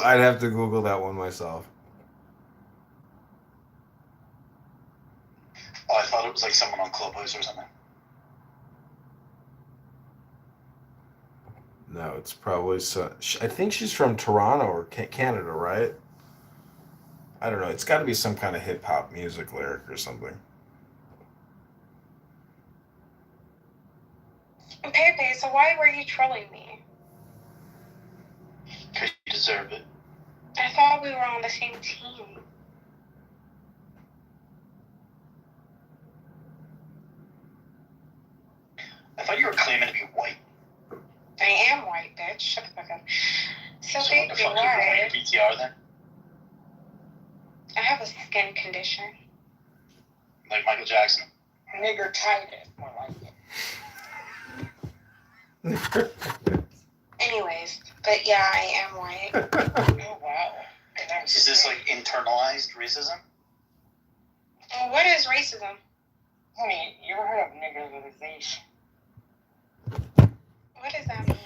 I'd have to Google that one myself.
Oh, I thought it was like someone on Clubhouse or something.
No, it's probably I think she's from Toronto or Canada, right? I don't know. It's got to be some kind of hip hop music lyric or something.
Pepe, so why were you trolling me?
Because you deserve it.
I thought we were on the same team.
I thought you were claiming to be white.
I am white, bitch. Shut the fuck up. So
what
big,
the
you're
fuck you wearing
right.
your PTR then?
I have a skin condition.
Like Michael Jackson.
Nigger tighted, more like it.
Anyways, but yeah, I am white.
Oh wow.
Is this like internalized racism?
Well, what is racism?
Honey, you ever heard of niggerization?
What does that mean?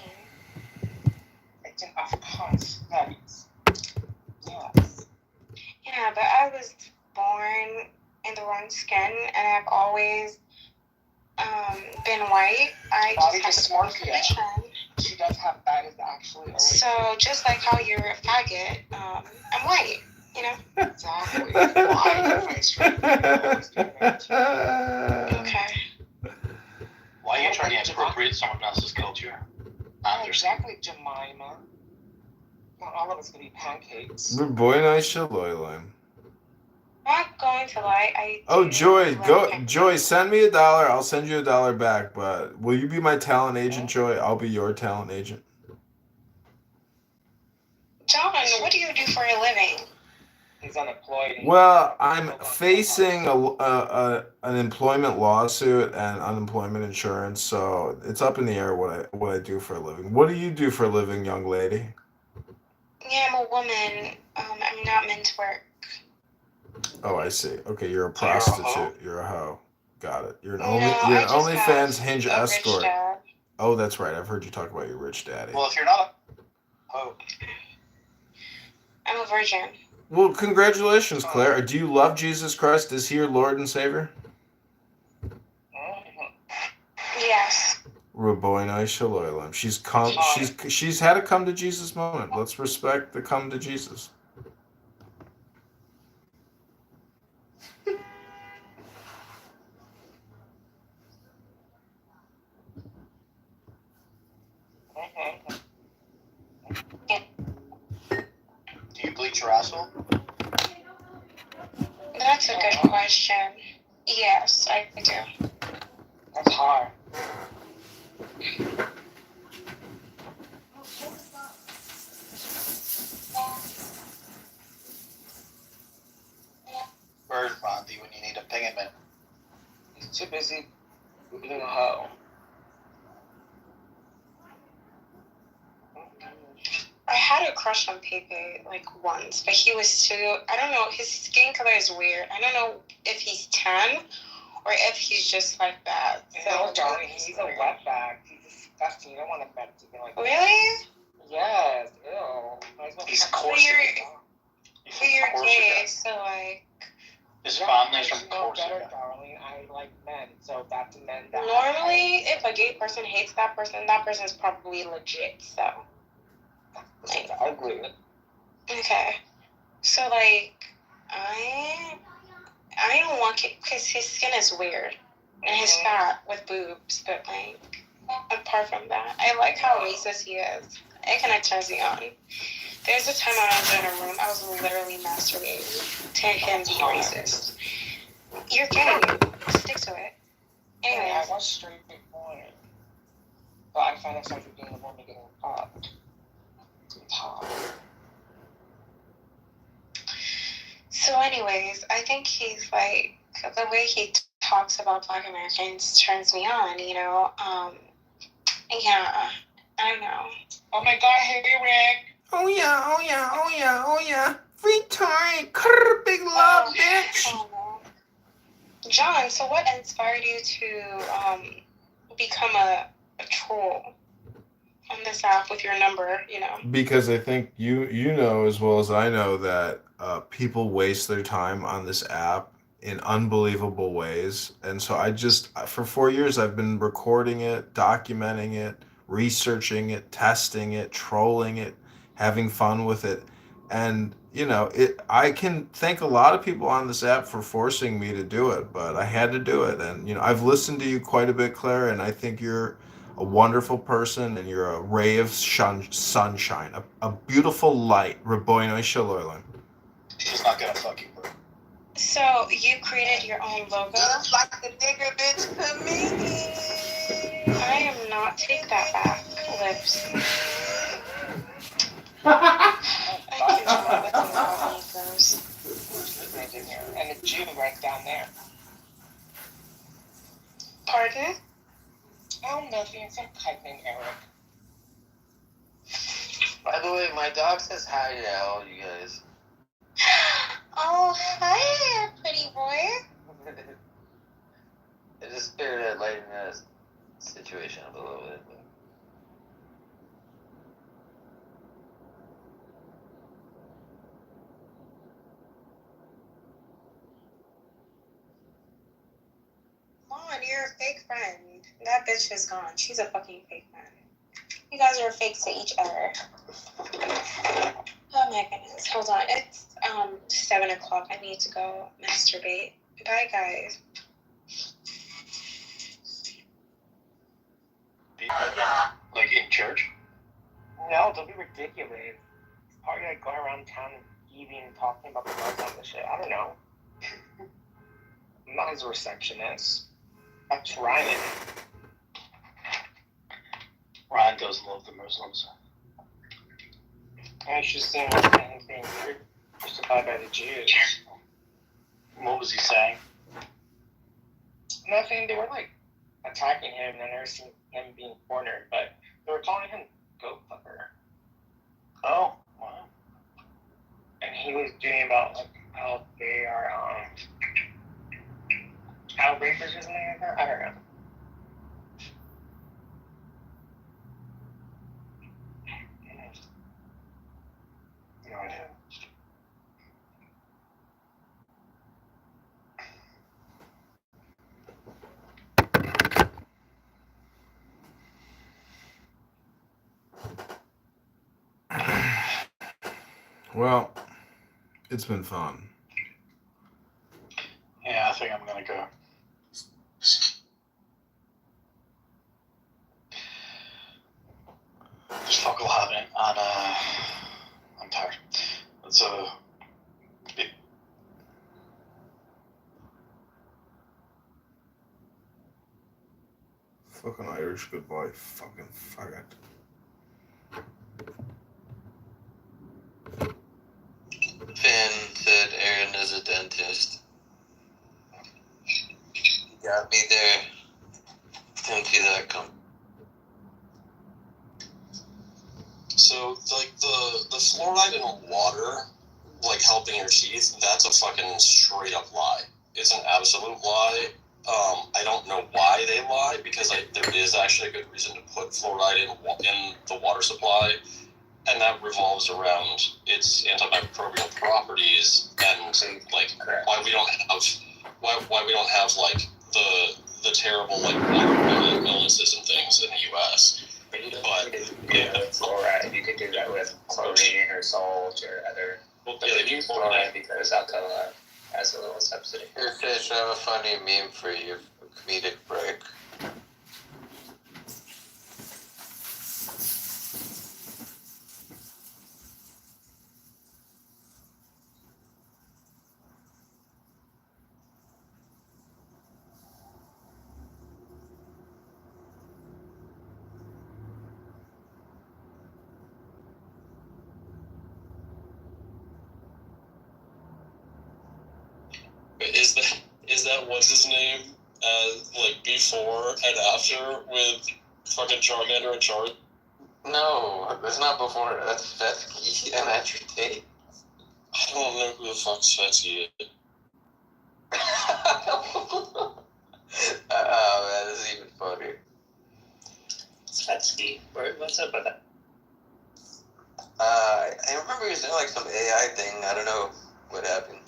It's an Afrikaans studies. Yes.
Yeah, but I was born in the wrong skin, and I've always been white. I
Bobby
just have a condition.
She does have that is actually a
So just like how you're a faggot, I'm white. You know?
Exactly. Why?
Okay.
Why are you trying to appropriate someone else's culture?
Not exactly, Jemima. Not all of us can be pancakes.
Boy, nice shaloy.
I'm not going to lie.
Oh, Joy, send me $1. I'll send you $1 back. But will you be my talent agent, Joy? I'll be your talent agent.
John, what do you do for a living?
He's unemployed.
Well, I'm facing an employment lawsuit and unemployment insurance, so it's up in the air what I do for a living. What do you do for a living, young lady?
Yeah, I'm a woman. I'm not meant to work.
Oh, I see. Okay, you're a prostitute. You're a hoe. Got it. You're an OnlyFans Hinge escort. Oh, that's right. I've heard you talk about your rich daddy.
Well, if you're not
I'm a virgin.
Well, congratulations, Claire. Do you love Jesus Christ? Is he your Lord and Savior?
Yes.
Raboinai Shaloilam. She's had a come to Jesus moment. Let's respect the come to Jesus.
eat your asshole?
That's a good question. Yes, I do.
That's hard.
Where's Rondi when you need to ping him in?
He's too busy being a hoe.
I had a crush on Pepe like once, but he was too. I don't know. His skin color is weird. I don't know if he's tan or if he's just like that.
No, darling, he's a wetback. He's disgusting. You don't want a man to be like that.
Really?
Yes. Ew.
He's
But
Corsican.
you're gay, so like.
His family's
you
from
know better,
Corsica.
darling. I like men, so that's men that.
Normally, if a gay person hates that person is probably legit. So.
It's ugly.
Okay. So like, I don't want it because his skin is weird and he's fat with boobs. But like, apart from that, I like how racist he is. It kind of turns me on. There's a time I was in a room, I was literally masturbating to him being racist. You're gay. Stick to it. Anyways.
I was straight before. But I found myself being the woman getting popped. It's hot.
So anyways, I think he's like, the way he talks about Black Americans turns me on, you know? Yeah, I don't know.
Oh my god, hey Rick!
Oh yeah, oh yeah, oh yeah, oh yeah. Free time, Krr, big love, bitch.
Oh no. John, so what inspired you to become a troll on this app with your number, you know?
Because I think you know as well as I know that people waste their time on this app in unbelievable ways. And so for 4 years, I've been recording it, documenting it, researching it, testing it, trolling it, having fun with it. And, you know, I can thank a lot of people on this app for forcing me to do it, but I had to do it. And, you know, I've listened to you quite a bit, Claire, and I think you're a wonderful person and you're a ray of sunshine, a beautiful light. Raboinoi Shaloilan.
She's not gonna fuck you, bro.
So you created your own logo?
Just like the nigga bitch comedian.
I am not take that back, lips. I can tell everything about Negroes.
Right in here. And the Jew right down there.
Pardon?
Oh, nothing. Some type named Eric.
By the way, my dog says hi to all you guys.
Oh, hi, pretty boy.
I just figured I'd lighten the situation up a little bit. But...
Come on, you're a fake friend. That bitch is gone. She's a fucking fake friend. You guys are fakes to each other. Oh my goodness. Hold on. It's 7 o'clock. I need to go masturbate. Bye, guys.
Like in church?
No, don't be ridiculous. Probably like going around town and eating, talking about the Muslim and shit. I don't know. I'm not his receptionist. That's Ryan.
Ryan does love the Muslims.
I should say anything crucified by the Jews.
What was he saying?
Nothing. They were like attacking him, and I never seen him being cornered, but they were calling him goat fucker.
Oh, wow.
And he was doing about like how they are outrageous or something like that. I don't know.
No idea.
Well, it's been fun.
Yeah, I think I'm gonna go. Just fuck a lot, man. I'm tired. Let's
Fucking Irish goodbye. Fucking faggot.
Finn said Aaron is a dentist. He got me there. Didn't see that come.
So, like, the fluoride in water, like, helping your teeth, that's a fucking straight up lie. It's an absolute lie. I don't know why they lie, because there is actually a good reason to put fluoride in the water supply, and that revolves around its antimicrobial properties and, like, why we don't have like the terrible, like, waterborne illnesses and things in the U.S.
But you don't need to do that with fluoride. You could do that with chlorine or salt or other. But they use fluoride because Alcoa has a little subsidy.
Here, Fish, I have a funny meme for you for comedic break.
Is that what's his name? Like, before and after with fucking Charmander and Char?
No, that's not before. That's Fetsky and Andrew Tate.
I don't know who the fuck's Fetsky is.
Oh man, this is even funny.
It's Fetsky. What's up with that?
I remember he was doing like some AI thing. I don't know what happened.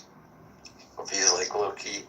Or if he's like low key.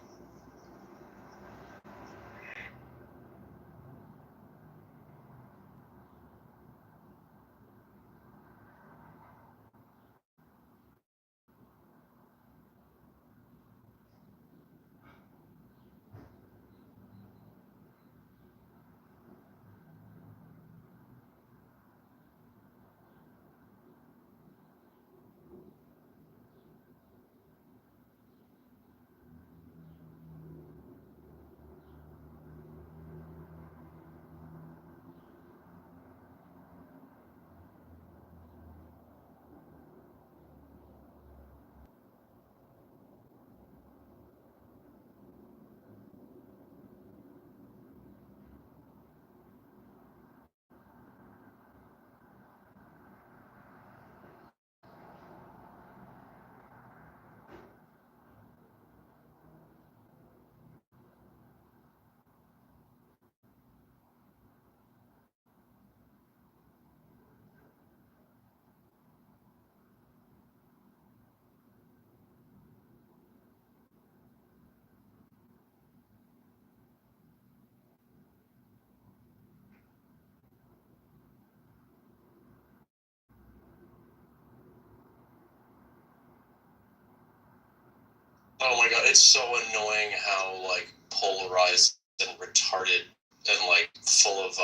Oh my god, it's so annoying how, like, polarized and retarded and, like, full of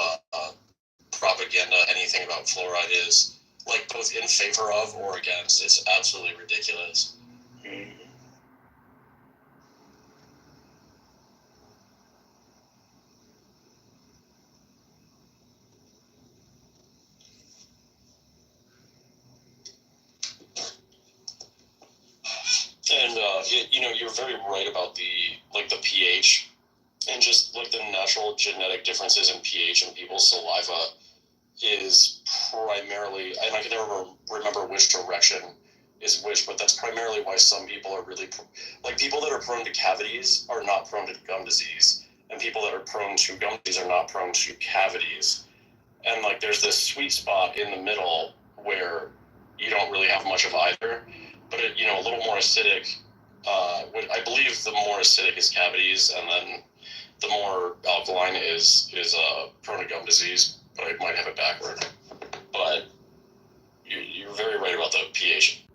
propaganda anything about fluoride is. Like, both in favor of or against. It's absolutely ridiculous.
Mm-hmm.
And, you're very right about the pH and just, like, the natural genetic differences in pH in people's saliva is primarily, and I can never remember which direction is which, but that's primarily why some people are really, like, people that are prone to cavities are not prone to gum disease, and people that are prone to gum disease are not prone to cavities. And, like, there's this sweet spot in the middle where you don't really have much of either, but a little more acidic. I believe the more acidic is cavities, and then the more alkaline is prone to gum disease. But I might have it backward. But you're very right about the pH.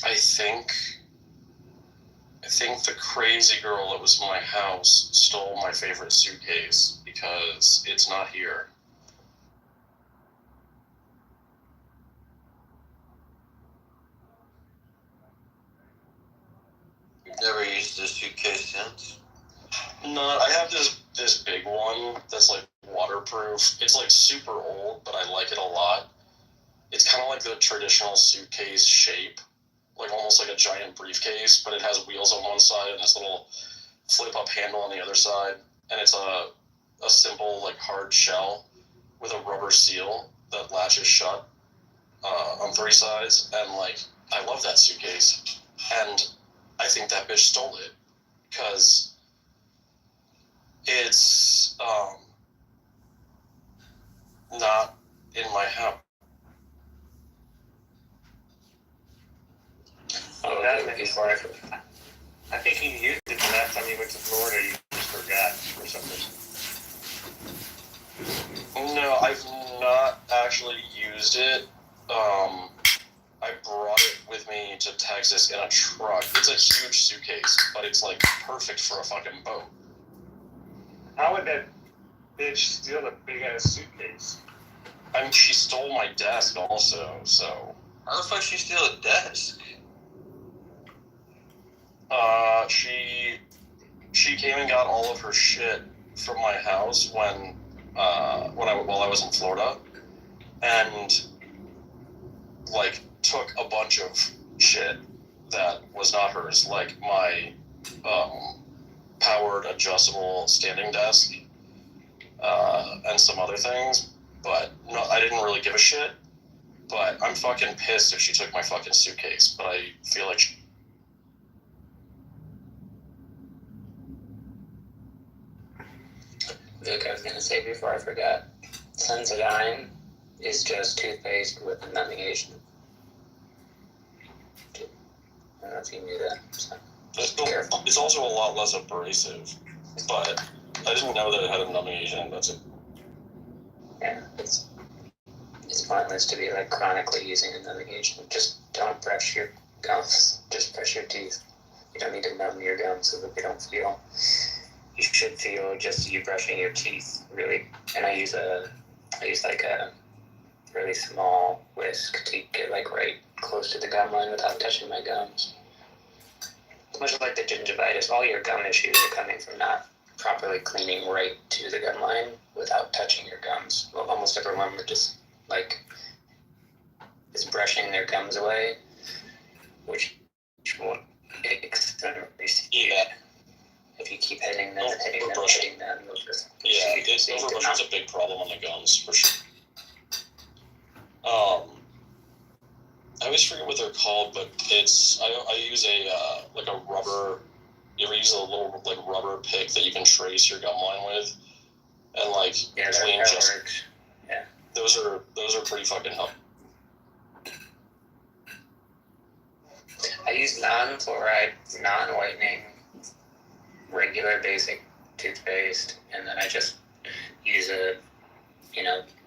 I think the crazy girl that was in my house stole my favorite suitcase because it's not here.
You've never used this suitcase since?
No, I have this big one that's like waterproof. It's like super old, but I like it a lot. It's kind of like the traditional suitcase shape, like almost like a giant briefcase, but it has wheels on one side and this little flip-up handle on the other side, and it's a simple like hard shell with a rubber seal that latches shut on 3 sides, and like I love that suitcase, and I think that bitch stole it because it's not in my house.
Oh, that before I think you used it the last time you went to Florida. You just forgot or something.
No, I've not actually used it. I brought it with me to Texas in a truck. It's a huge suitcase, but it's like perfect for a fucking boat.
How would that bitch steal a big ass suitcase?
I mean, she stole my desk also, so.
How the fuck she steal a desk?
She came and got all of her shit from my house while I was in Florida, and like took a bunch of shit that was not hers, like my powered adjustable standing desk and some other things. But no, I didn't really give a shit. But I'm fucking pissed if she took my fucking suitcase. But I feel like
Luke, I was gonna say before I forgot, Sensodyne is just toothpaste with a numbing agent. I don't know if you knew that. So
it's also a lot less abrasive, but I didn't know that it had a numbing agent. That's it.
Yeah, it's pointless to be like chronically using a numbing agent. Just don't brush your gums. Just brush your teeth. You don't need to numb your gums so that they don't feel. You should feel just you brushing your teeth, really. And I use like a really small whisk to get like right close to the gum line without touching my gums. Much like the gingivitis, all your gum issues are coming from not properly cleaning right to the gum line without touching your gums. Well, almost everyone would just like is brushing their gums away, which won't externally see it. If you keep hitting them, they'll just
overbrushing is a big problem on the gums for sure. I always forget what they're called, but I use a like a rubber. You ever use a little like rubber pick that you can trace your gum line with, and like clean just.
Yeah.
Those are pretty fucking helpful.
I use non-fluoride, non-whitening, regular basic toothpaste, and then I just use a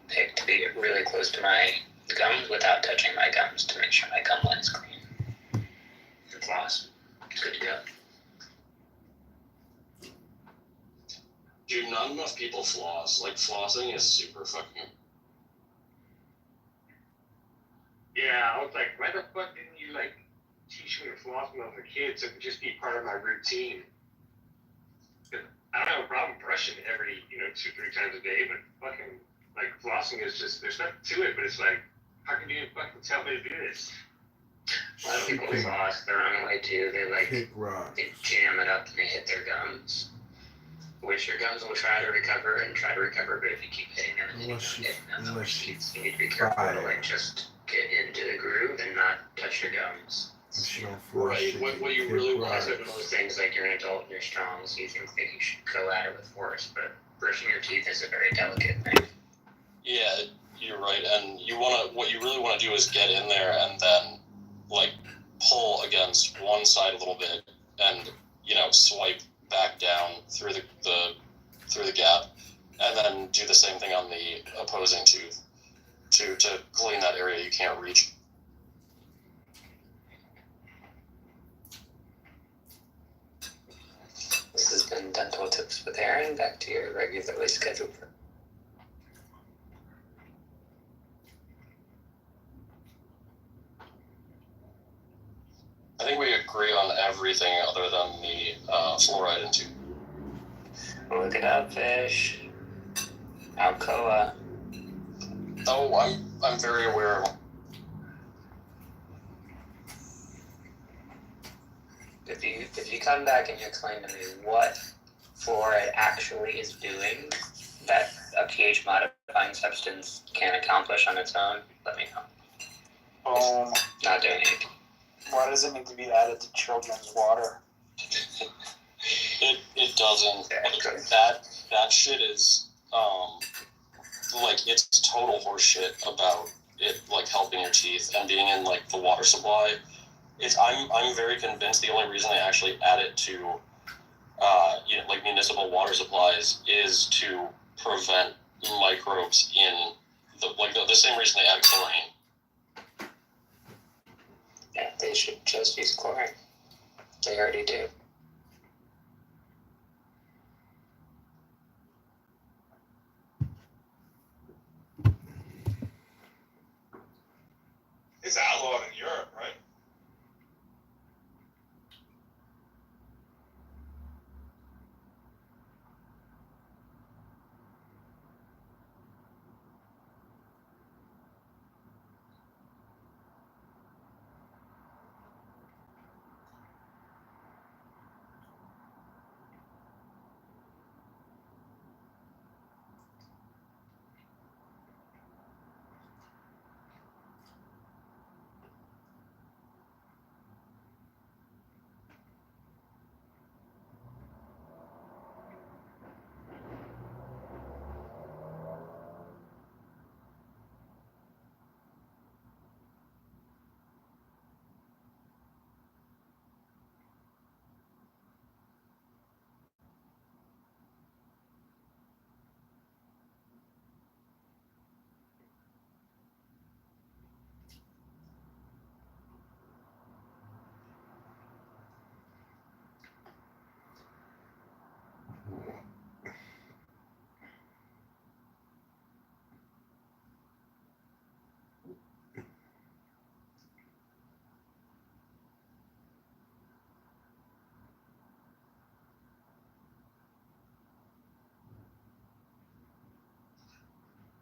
pick to be really close to my gums without touching my gums to make sure my gum line is clean. And floss. Good to go.
Dude, not enough people floss. Like, flossing is super fucking...
Yeah, I was like, why the fuck didn't you like teach me to floss when I was a kid so it could just be part of my routine? I don't have a problem brushing every 2-3 times a day, but fucking like flossing is just there's nothing to it, but it's like, how can you fucking tell me to do this?
A lot of people floss the wrong way too. They jam it up and they hit their gums, which your gums will try to recover, but if you keep hitting them and hitting them, they'll repeat. So you need to be careful to like just get into the groove and not touch your gums.
Right. What you really want
to do those things like you're an adult and you're strong, so you think that you should go at it with force, but brushing your teeth is a very delicate thing.
Yeah, you're right. And what you really want to do is get in there and then like pull against one side a little bit and swipe back down through the gap, and then do the same thing on the opposing tooth to clean that area you can't reach.
travel tips with Aaron. Back to your regularly scheduled.
I think we agree on everything other than the fluoride and tube.
Look it up, fish. Alcoa.
Oh, I'm very aware of.
If you come back and you explain to me what fluoride actually is doing that a pH modifying substance can't accomplish on its own, let me know. Not doing anything.
Why does it need to be added to children's water?
It doesn't. That shit is like, it's total horseshit about it, like, helping your teeth and being in, like, the water supply. I'm very convinced the only reason they actually add it to like municipal water supplies is to prevent microbes in the same reason they add chlorine.
Yeah, they should just use chlorine. They already do.
It's outlawed in Europe, right?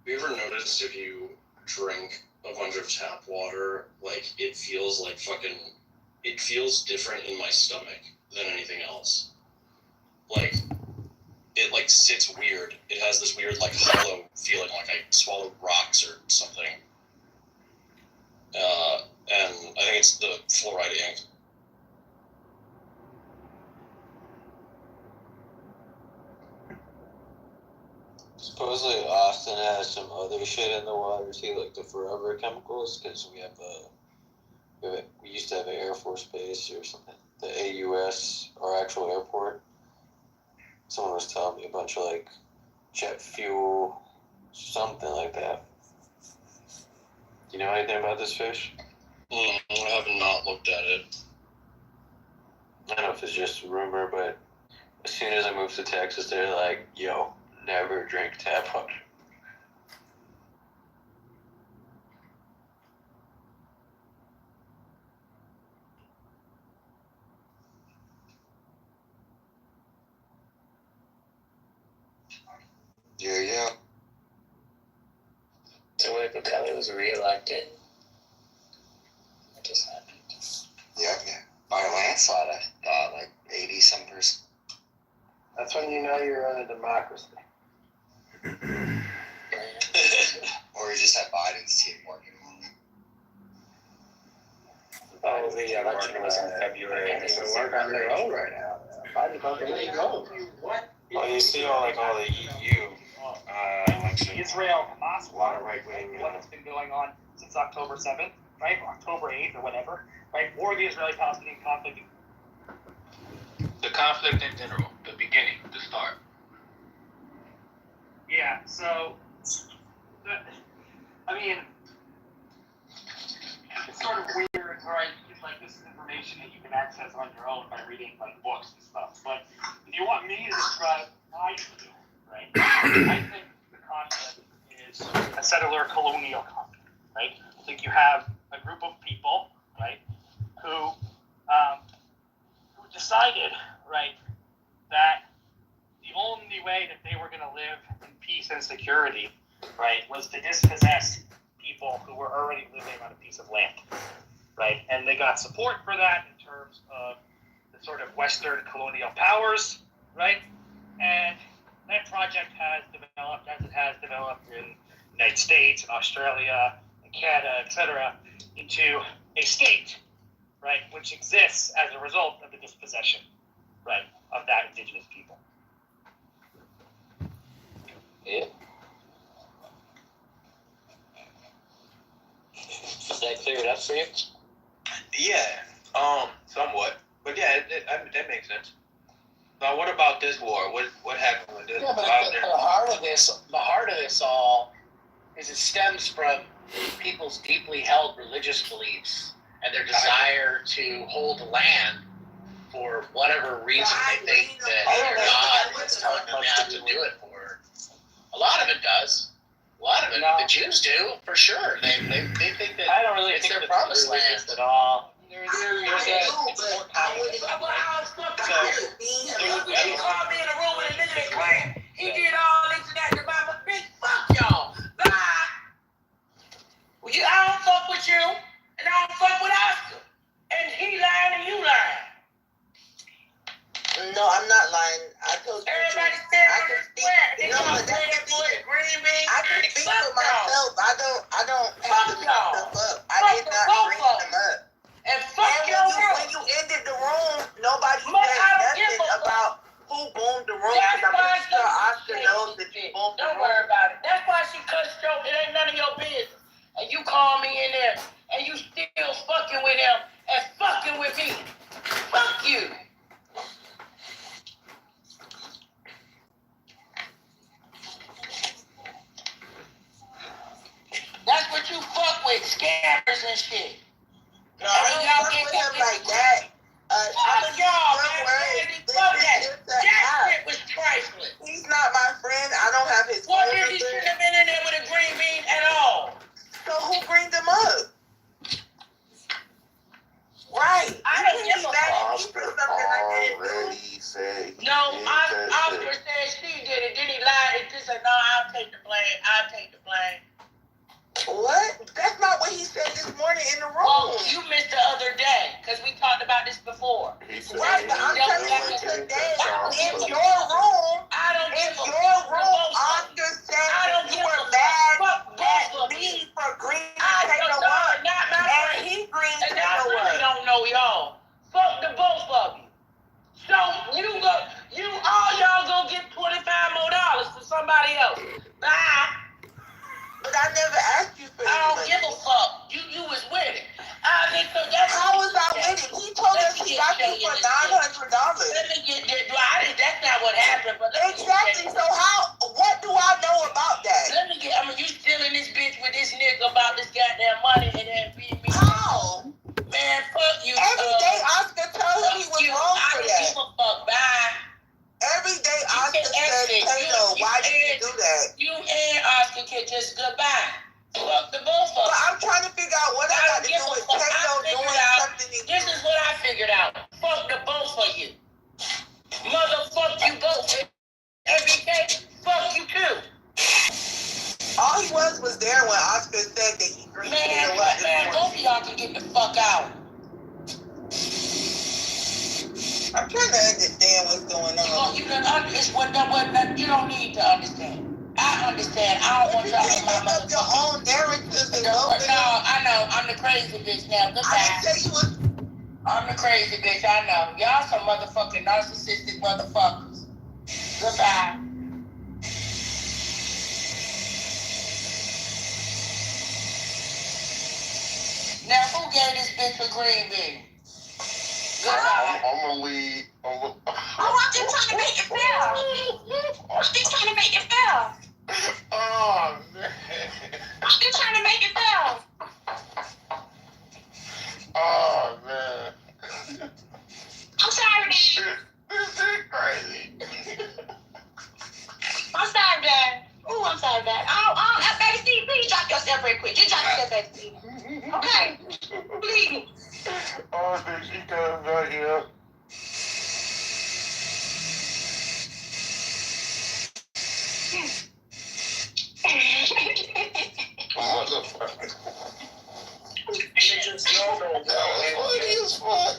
Have you ever noticed if you drink a bunch of tap water, like, it feels different in my stomach than anything else? Like, it, like, sits weird. It has this weird, like, hollow feeling, like I swallowed rocks or something. And I think it's the fluoride ink.
Supposedly Austin has some other shit in the water too, like the forever chemicals, because we used to have an Air Force base or something, the AUS, our actual airport. Someone was telling me a bunch of like jet fuel, something like that. Do you know anything about this fish?
I have not looked at it.
I don't know if it's just a rumor, but as soon as I moved to Texas, they're like, yo, never drink tap water.
Yeah.
So what if Kelly was reelected? What just happened?
Yeah. By a landslide, I thought, like 80-some%.
That's when you know you're in a democracy.
Or you just have Biden's team working on it.
Oh, the election was in February.
They work on their own right now. Biden's on their own.
Well, you see all the EU election.
Israel, Hamas, a lot of right-wing. What's been going on since October 7th, right? Or October 8th or whatever, right? Or the Israeli-Palestinian conflict.
The conflict in general, the beginning, the start.
Yeah, so, I mean, it's sort of weird, right? Because like this is information that you can access on your own by reading like books and stuff. But if you want me to describe my view, right? I think the conflict is a settler colonial conflict, right? I think you have a group of people, right, who decided, right, that the only way that they were going to live in peace and security, right, was to dispossess people who were already living on a piece of land, right? And they got support for that in terms of the sort of Western colonial powers, right? And that project has developed as it has developed in the United States and Australia and Canada, etc., into a state, right, which exists as a result of the dispossession, right, of that indigenous people.
Yeah. Does that clear it up for you?
Yeah, somewhat. But yeah, that makes sense. Now, what about this war? What happened with this?
Yeah, but the heart of this all is it stems from people's deeply held religious beliefs and their desire to hold the land for whatever reason they think that God is telling them they have to do it for. A lot of it does. A lot of it, the Jews do, for sure. They think that
I don't really
it's
think
their
it's
promised land.
religious at all.
He called me in the room with a nigga that claimed he did all this and that. But bitch, fuck y'all. Bye. Well, I don't fuck with you, and I don't fuck with Oscar. And he lying and you lying.
No, I'm not lying. I told you.
Everybody stand on the square. They gonna play that boy green bean.
I can speak for myself. I don't have to pick stuff up. I did not bring them up.
And fuck your room.
When you ended the room, nobody said nothing about who boomed the room. Because I'm pretty sure Oscar knows that you boomed the room.
Don't worry about it. That's why she cut stroke. It ain't none of your business. And you call me in there, and you still fucking with him and fucking with me. Fuck you. That's what you fuck with, scammers and shit.
No, I don't fuck with him like that.
Fuck y'all, man. Fuck that. That shit was trifling.
He's not my friend. I don't have his
Well,
phone
then he
number.
shouldn't have been in there with a green bean at all.
So who greened him up? Right.
I don't give a fuck.
Already said he
No,
did that
Oscar
shit.
said she did it. Then he lied and just said, no, I'll take the blame. I'll take the blame.
What? That's not what he said this morning in the room.
Oh, you missed the other day, because we talked about this before.
Right, but I'm telling you today, in your room,
I don't
in
give a
your
fuck.
room, Oscar said that you were mad at me for green Taylor Wood, and he green
And I
Taylor
really
Wood.
don't know y'all. Fuck the both of you. So all y'all go get $25 more for somebody else. Bye.
But I never asked you for
I don't
money.
give a fuck. You was with it.
How was I with it? He told us he got you for $900.
Let me get that. That's not what happened. But
Exactly. So what do I know about that?
You still in this bitch with this nigga about this goddamn money and then beat me.
How?
Man, fuck you.
Every day Oscar told him he was wrong for
I don't
that.
give a fuck. Bye.
Every day Oscar says, Taylor, why did you do that?
You and Oscar can just goodbye. Fuck the both of them.
But I'm trying to figure out what I got to do with Taylor doing something.
This is what I figured out. Fuck the both of you. Motherfuck you both. Every day, fuck you too.
All he was there when Oscar said that he agreed.
Man, both of y'all can get the fuck out.
I'm trying to understand what's going on.
You don't need to understand. I understand. I don't want y'all to make up
your own narratives and
No, I know. I'm the crazy bitch now. Goodbye.
I didn't say you was.
I'm the crazy bitch. I know. Y'all some motherfucking narcissistic motherfuckers. Goodbye. Now, who gave this bitch a green bean?
I'm gonna leave.
I'm just trying to make it fair. I'm just trying to make it fair.
Oh man.
I'm just trying to make it fair.
Oh man.
I'm sorry, Dad.
This is crazy.
I'm sorry, Dad. Ooh, I'm sorry, Dad. Baby Steve, please drop yourself real quick. Just drop yourself, baby Steve. Okay? Please.
Oh, did she come back here? Motherfucker.
Niggas don't know.
That was funny as fuck.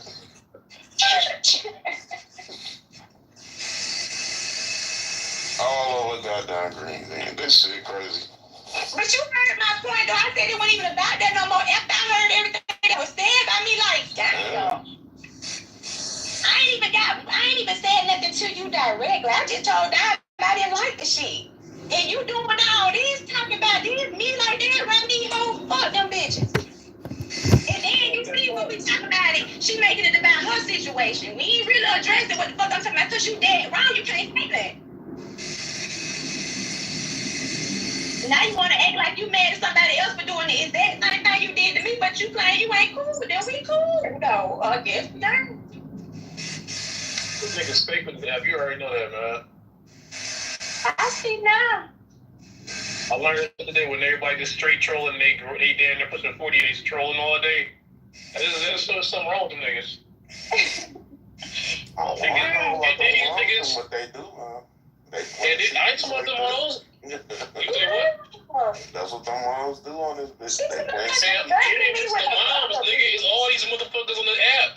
All over goddamn green, man. This shit crazy.
But you heard my point, though. I said it wasn't even about that no more. After I heard everything that was said, I mean, like, damn. I ain't even said nothing to you directly. I just told Dad I didn't like the shit. And you doing all this, talking about this, me like that, around these hoes, fuck them bitches. And then you see when we talk about it, she making it about her situation. We ain't really addressing what the fuck I'm talking about, because you dead wrong, you can't say that. Now you want to act like you mad at somebody else for doing the exact same thing you did to me, but you claim you ain't cool with them. We cool. No, I guess we don't.
This nigga's fake with the app. You already know that, man.
I see now.
I learned the other day when everybody just straight trolling, they damn near pushing 40, they trolling all day. There's something wrong with them niggas.
I don't know what they do, man.
I ain't talking about them hoes. You say what?
That's what them moms do on this bitch. They play.
Sam, it ain't just the moms, nigga. It's all these motherfuckers on the app.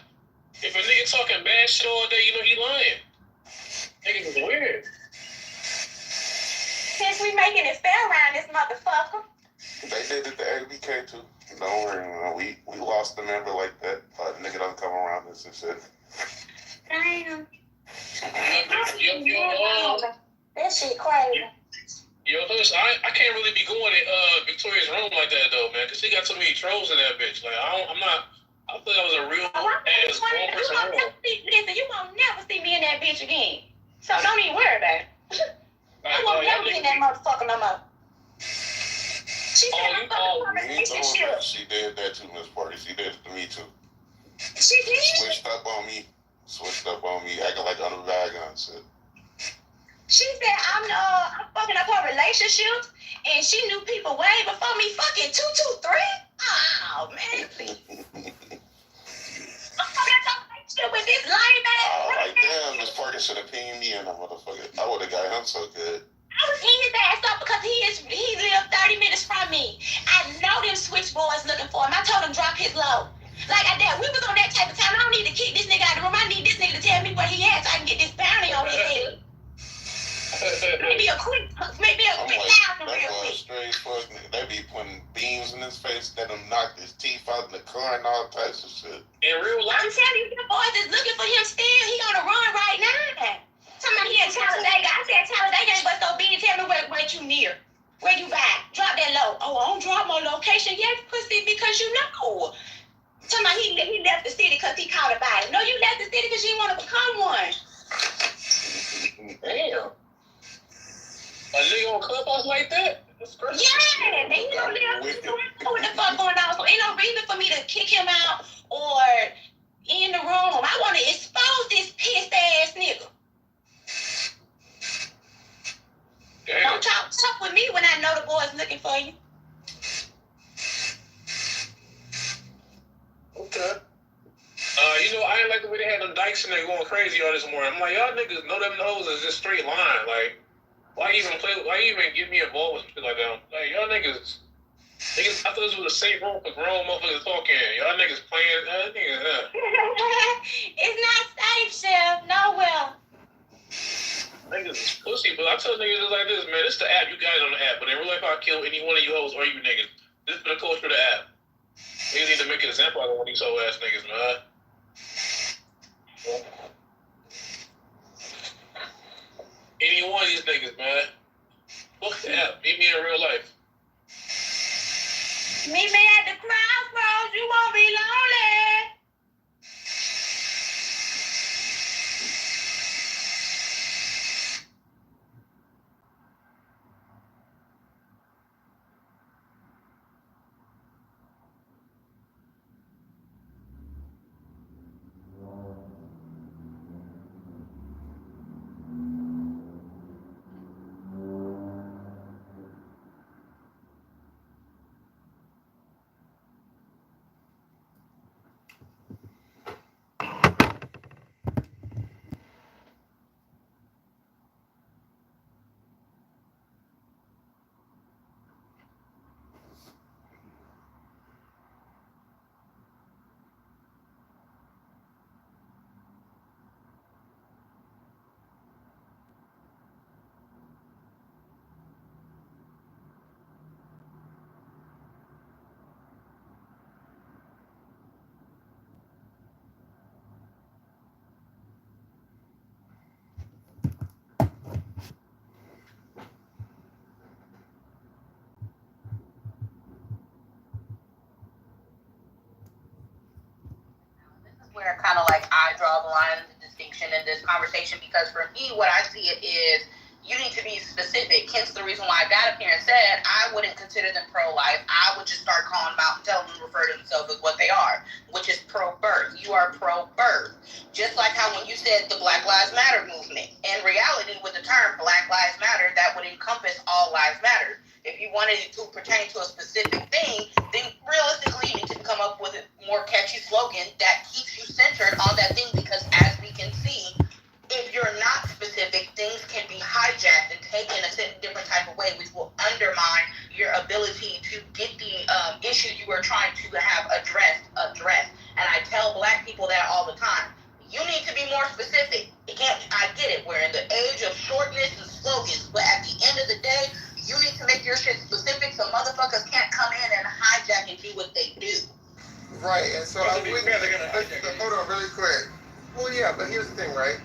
If a nigga talking bad shit all day, you know he lying. Niggas is weird.
Since we making it fair around this motherfucker.
They did it to ABK too. Don't worry, man. We lost a member like that. Nigga don't come around this and shit.
Damn.
Yo,
that shit crazy.
Yo, I can't really be going in Victoria's room like that though, man, because she got so many trolls in that bitch. Like I thought that was a real ass grown person room.
Listen, you won't never see me in that bitch again. So don't even worry about it. I won't never be in that motherfucker no more. She said
She did that too, Miss Party. She did it to me too.
She did?
Switched up on me, acting like I'm a bad guy and shit.
She said I'm fucking up her relationships, and she knew people way before me. Fucking 223. Oh man, please. With this lame ass.
Oh, like damn, Miss Parker should have pinged me in that motherfucker. I would have got him so good.
I was in his ass up because he lived 30 minutes from me. I know them switchboards looking for him. I told him drop his low. Like I did. We was on that type of time. I don't need to kick this nigga out of the room. I need this nigga to tell me where he at so I can get this bounty on his head. Maybe a quick thousand real quick.
Straight fuck nigga. They be putting beams in his face that them knocked his teeth out in the car and all types of shit.
In real life?
I'm telling you, the boys is looking for him still. He on the run right now. Somebody here in Talladega. I said Talladega ain't but so big. Tell me where you near. Where you by? Drop that low. Oh, I don't drop my location yet, pussy, because you know. Somebody he left the city because he caught a body. No, you left the city because you didn't want to become one.
Damn. A nigga on Clubhouse like that? That's crazy.
Yeah, they don't know what the fuck going on. So ain't no reason for me to kick him out or in the room. I want to expose this pissed ass nigga.
Damn.
Don't talk tough with me when I know the boy's looking for you.
Okay. You know, I ain't like the way they had them dykes in there going crazy all this morning. I'm like, y'all niggas know them hoes is just straight line. Like, why even get me involved with shit like that? Like, y'all niggas, I thought this was a safe room for grown motherfuckers talking. Y'all niggas playing,
It's not safe, Chef. Nowhere.
Niggas is pussy, but I tell niggas just like this, man, this the app, you got it on the app, but in real life I'll kill any one of you hoes or you niggas. This is the culture of the app. Niggas need to make an example out of one of these hoe ass niggas, man. Any one of these niggas, man. Fuck the app. Meet me in real life.
Meet me at the crossroads. You won't be lonely.
where kind of like I draw the line of the distinction in this conversation, because for me, what I see it is you need to be specific. Hence the reason why I got up here and said I wouldn't consider them pro-life. I would just start calling them out and tell them to refer to themselves as what they are, which is pro-birth. You are pro-birth. Just like how when you said the Black Lives Matter movement, in reality, with the term Black Lives Matter, that would encompass all lives matter. If you wanted it to pertain to a specific thing, then realistically you need to come up with a more catchy slogan that keeps you centered on that thing, because as we can see, if you're not specific, things can be hijacked and taken a different type of way, which will undermine your ability to get the issue you are trying to have addressed. And I tell Black people that all the time. You need to be more specific. I get it. We're in the age of shortness and slogans, but at the end of the day, you need to make your shit specific so motherfuckers can't come in and hijack and do what they do.
Right, and so I wouldn't. Hold on, really quick. Well, yeah, but here's the thing, right?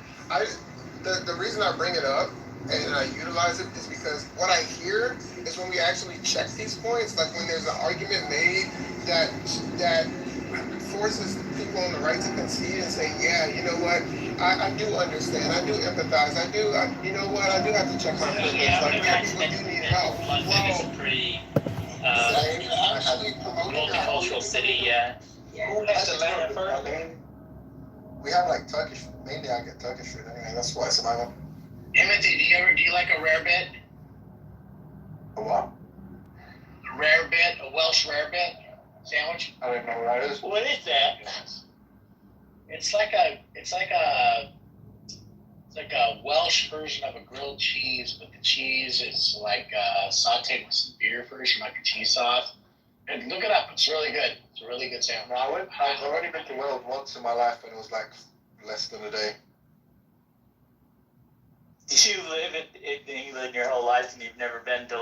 The reason I bring it up and I utilize it is because what I hear is when we actually check these points, like when there's an argument made that forces people on the right to concede and say, yeah, you know what, I do understand, I do empathize, you know what, I do have to check my privilege. Like, yeah, people do need help.
London is a pretty multicultural city, yeah.
Who has to learn first? We have like Turkish, mainly I get Turkish food anyway, that's why it's my one.
Timothy, do you like a rarebit?
A what?
A rarebit, a Welsh rarebit sandwich?
I don't know what that is.
What is that? It's like a Welsh version of a grilled cheese, but the cheese is like sauteed with some beer first, like a cheese sauce. And look it up; it's really good. It's a really good sandwich.
No, I've only been to Wales once in my life, and it was like less than a day.
You live in England your whole life and you've never been to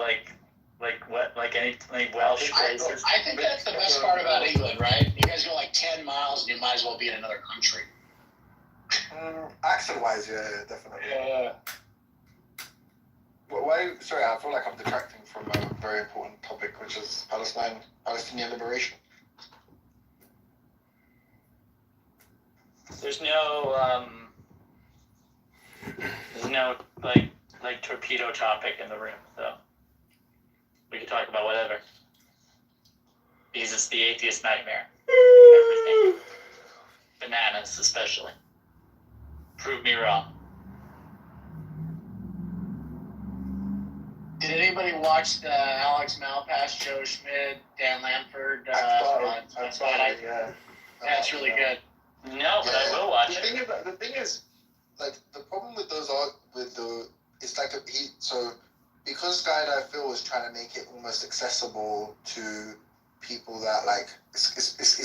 any Welsh places?
I think that's the best part about England, right? You guys go like 10 miles and you might as well be in another country.
Accent-wise, yeah, definitely.
Yeah.
Well, sorry, I feel like I'm detracting from a very important topic, which is Palestinian liberation.
There's no like torpedo topic in the room, so we can talk about whatever. Because it's the atheist nightmare. Everything. Bananas, especially. Prove me wrong.
Did anybody watch the Alex Malpass, Joe Schmidt, Dan Lamford?
I saw it, yeah.
That's really good.
No, but I will watch it.
The thing is, like, the problem with those it's like because Skydive Phil was trying to make it almost accessible to people that like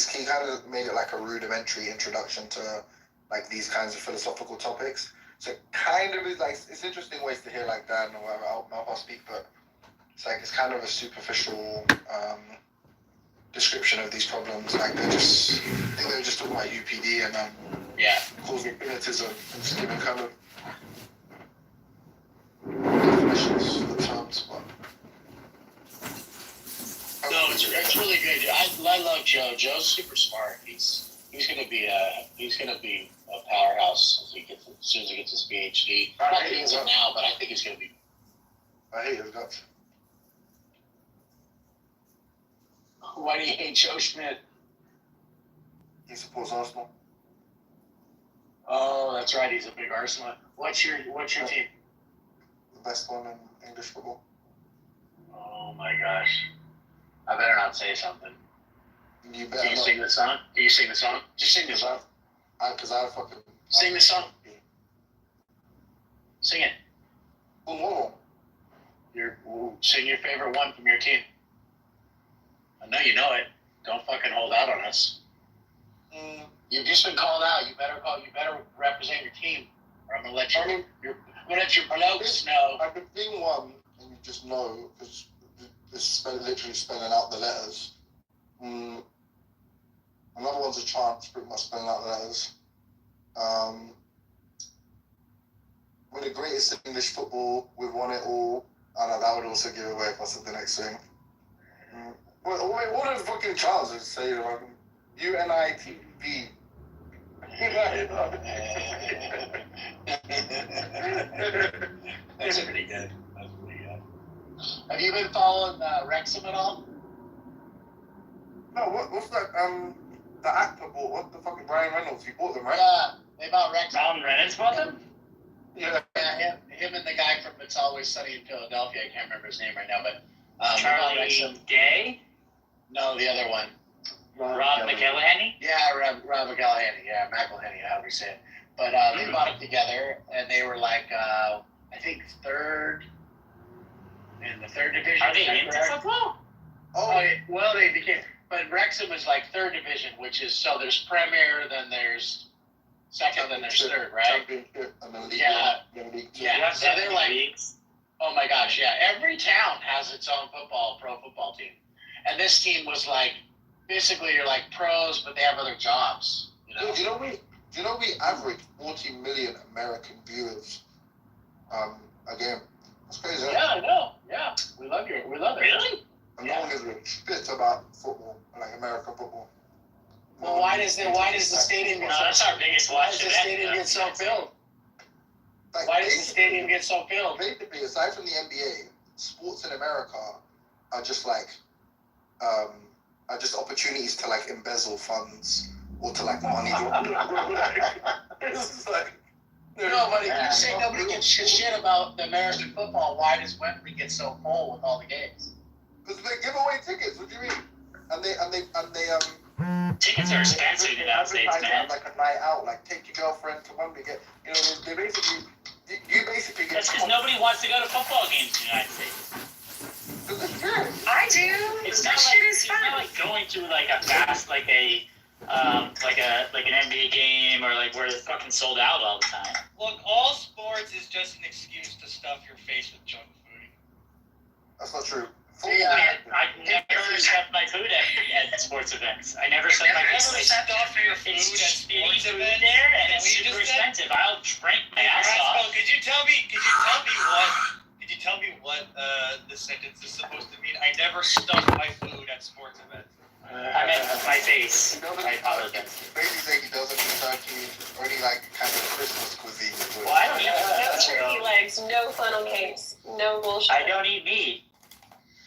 he kind of made it like a rudimentary introduction to like these kinds of philosophical topics. So kind of is like it's interesting ways to hear like Dan or whatever I'll speak, but it's kind of a superficial description of these problems. Like I think they were just talking about UPD and causal finitude and just giving kind of definitions of the terms. But
no, it's really good. I love Joe. Joe's super smart. He's gonna be a powerhouse as soon as he gets his PhD. Not that he is it now, but I think he's gonna be.
I hate his guts.
Why do you hate Joe Schmidt?
He supports Arsenal.
Oh, that's right. He's a big Arsenal. What's your team?
The best one in English football.
Oh my gosh! I better not say something.
You better
Can you sing the song? Can you sing the song? Just sing the song.
Because I fucking
sing the song. Sing it.
Oh.
Sing your favorite one from your team. I know you know it. Don't fucking hold out on us. You've just been called out. You better represent your team, or I'm gonna let your blokes know.
I could sing one, and you just know because it's literally spelling out the letters. Another one's a chant, pretty much spelling out the letters. We're the greatest in English football. We've won it all. I know that would also give away if I said the next thing. What are the fucking chances say? UNITV.
That's pretty good. Have you been following Wrexham at all?
No, what's that? The actor bought what the fucking Brian Reynolds? He bought them, right?
Yeah, they bought Wrexham.
Ron Reynolds bought them?
Yeah.
Yeah, him and the guy from It's Always Sunny in Philadelphia. I can't remember his name right now, but
Charlie Day?
No, the other one.
Rob McElhenney?
Yeah, Rob McElhenney. Yeah, McElhenney, however you say it. But they bought it together, and they were like, I think third in the third division.
Are they into football?
Oh, well, they became. But Wrexham is like third division, which is so there's Premier, then there's second, then there's third, right?
Championship and then League
Yeah.
One, then League Two.
Yeah, so they're like, oh my gosh, yeah. Every town has its own pro football team, and this team was like, basically you're like pros, but they have other jobs. You know?
Dude, do you know we average 40 million American viewers a game? That's crazy.
Yeah, I know. Yeah, we love it.
Really?
And no one is really spit about football, like American football.
Well, why does the stadium get so?
That's our biggest
Why does
watch
the
event.
stadium get so filled?
Like,
Why does the stadium get so filled?
Basically, aside from the NBA, sports in America are just like are just opportunities to like embezzle funds or to like money. It's like,
No, but if you say nobody gives shit about the American football, why does Wembley get so full with all the games?
because they give away tickets. What do you mean? And they
Tickets are expensive in the United States, man.
like a night out, like take your girlfriend to Wembley. They basically you basically get.
That's because nobody wants to go to football games in the United States.
I do.
It's
That
not
shit
like,
is
it's
fun.
not like going to like a fast like an NBA game or like where they're fucking sold out all the time.
Look, all sports is just an excuse to stuff your face with junk food.
That's not true.
I never stuff my food at sports events. I never stuff my food.
Stuff your food at sports
food
events
there, and
Is that
it's
what you
super
just said?
expensive. I'll drink my ass
Rascal,
off.
could you tell me what the sentence is supposed to mean? I never stuff my food at sports events.
I meant my face. I apologize.
Basically, say he doesn't eat turkey or any like kind of Christmas cuisine.
Well, I don't eat
No turkey legs, no funnel cakes, no bullshit.
I don't eat meat.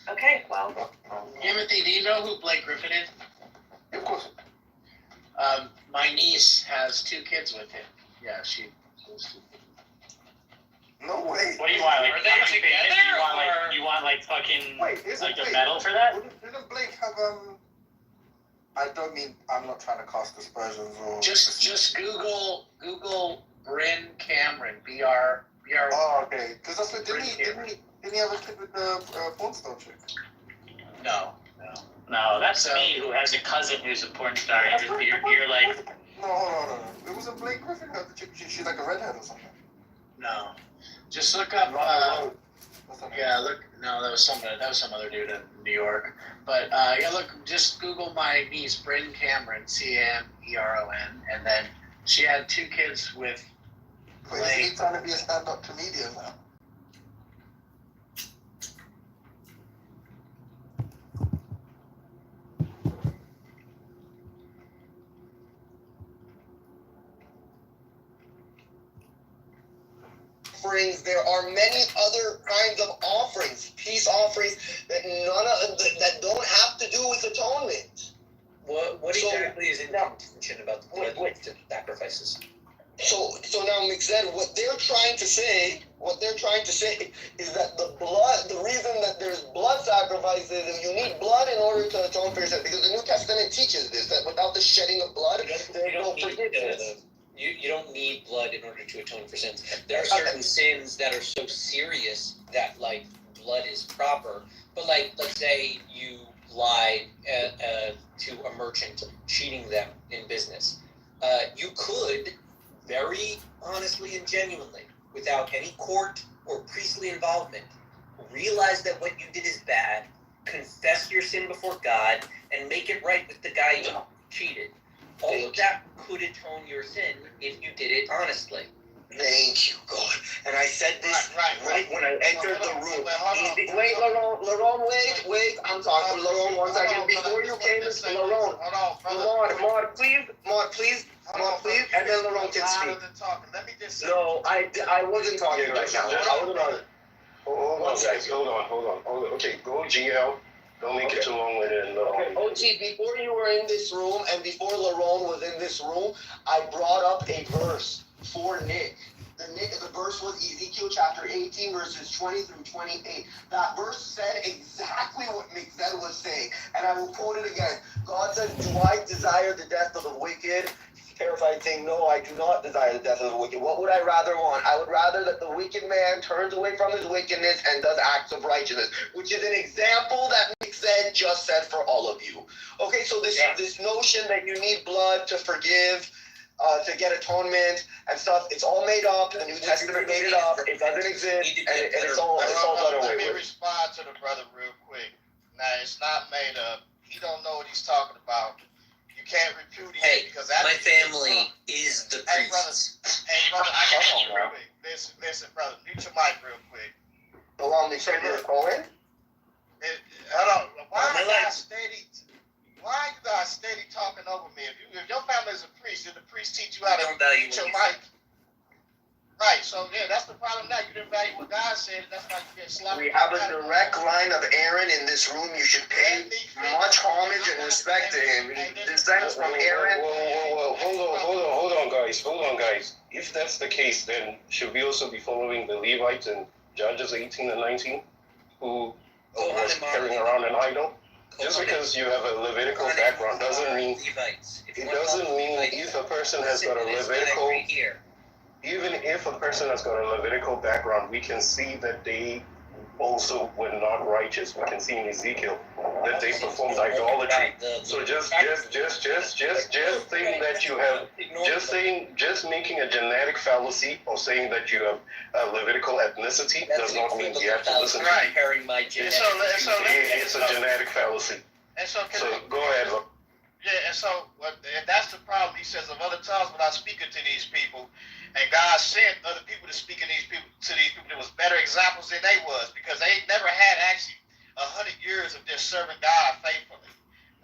Okay, well.
Timothy, do you know who Blake Griffin is?
Of course.
My niece has 2 kids with him. Yeah, she.
No way.
What do you want? Like,
Are they
how much
together,
famous? You want like fucking like a medal for that?
Didn't Blake have I don't mean I'm not trying to cast aspersions or
Just Google Bryn Cameron, BR.
Oh, okay. Because that's what didn't he have a kid with the porn star chick?
No.
No, that's me who has a cousin who's a porn star. You're like.
No. It wasn't Blake Griffin. The chick, she's like a redhead or something.
No. Just look up. Yeah, look. No, that was some other dude in New York. But yeah, look. Just Google my niece, Bryn Cameron, Cameron, and then she had 2 kids with.
Wait, is he trying to be a stand-up comedian now?
Offerings. There are many other kinds of offerings, peace offerings that that don't have to do with atonement.
What exactly is in contention about the blood sacrifices?
So now, Mixed, what they're trying to say is that the reason that there's blood sacrifices, and you need blood in order to atone for your sin, because the New Testament teaches this, that without the shedding of blood, there's no forgiveness.
You don't need blood in order to atone for sins. There are certain sins that are so serious that like blood is proper. But like, let's say you lied to a merchant, cheating them in business. You could very honestly and genuinely, without any court or priestly involvement, realize that what you did is bad, confess your sin before God, and make it right with the guy you cheated. All of that could atone your sin if you did it honestly.
Thank you, God. And I said this right when I entered the room. Wait, wait. I'm talking to Laurent 1 second. Before you came, Laurent. Maud, please Well, please, and then LeRon can speak.
Let me just say.
No, I wasn't talking right now. I wasn't on it.
Hold on, guys. Hold on. Okay, go GL. Don't make it too long-winded.
Okay, OG, before you were in this room and before LeRon was in this room, I brought up a verse for Nick. The verse was Ezekiel chapter 18, verses 20 through 28. That verse said exactly what Mixed was saying, and I will quote it again. God said, do I desire the death of the wicked? Terrified, saying, no, I do not desire the death of the wicked. What would I rather want? I would rather that the wicked man turns away from his wickedness and does acts of righteousness, which is an example that Mixed just said for all of you. Okay, so this notion that you need blood to forgive, to get atonement and stuff, it's all made up. The New Testament made it up. It doesn't exist, and it's all done away
Let me
with.
respond to the brother real quick. Now, it's not made up. He don't know what he's talking about. You can't repudiate because that's
my family is the priests.
Hey, brother, I got you real quick. Listen, brother, mute your mic real quick.
So long, they said you're Cohen?
Hold on. Why you guys steady talking over me? If your family is a priest, did the priest teach you how to mute your mic? Right, so yeah, that's the problem now. You didn't value what God said, and that's why you get slapped.
We have a direct line of Aaron in this room. You should pay much homage and respect to him. He descends from Aaron.
Whoa, hold on, guys. If that's the case, then should we also be following the Levites in Judges 18 and 19, who was carrying around an idol? Just because you have a Levitical background doesn't mean if a person has got a Levitical. Even if a person has got a Levitical background, we can see that they also were not righteous. We can see in Ezekiel that they performed idolatry. So just saying that you have, just making a genetic fallacy or saying that you have a Levitical ethnicity does not mean you have to listen to it. It's a genetic fallacy.
So
go ahead.
Yeah, and so and that's the problem. He says, of other tongues without speaking to these people. And God sent other people to speak to these people that was better examples than they was, because they never had actually 100 years of just serving God faithfully.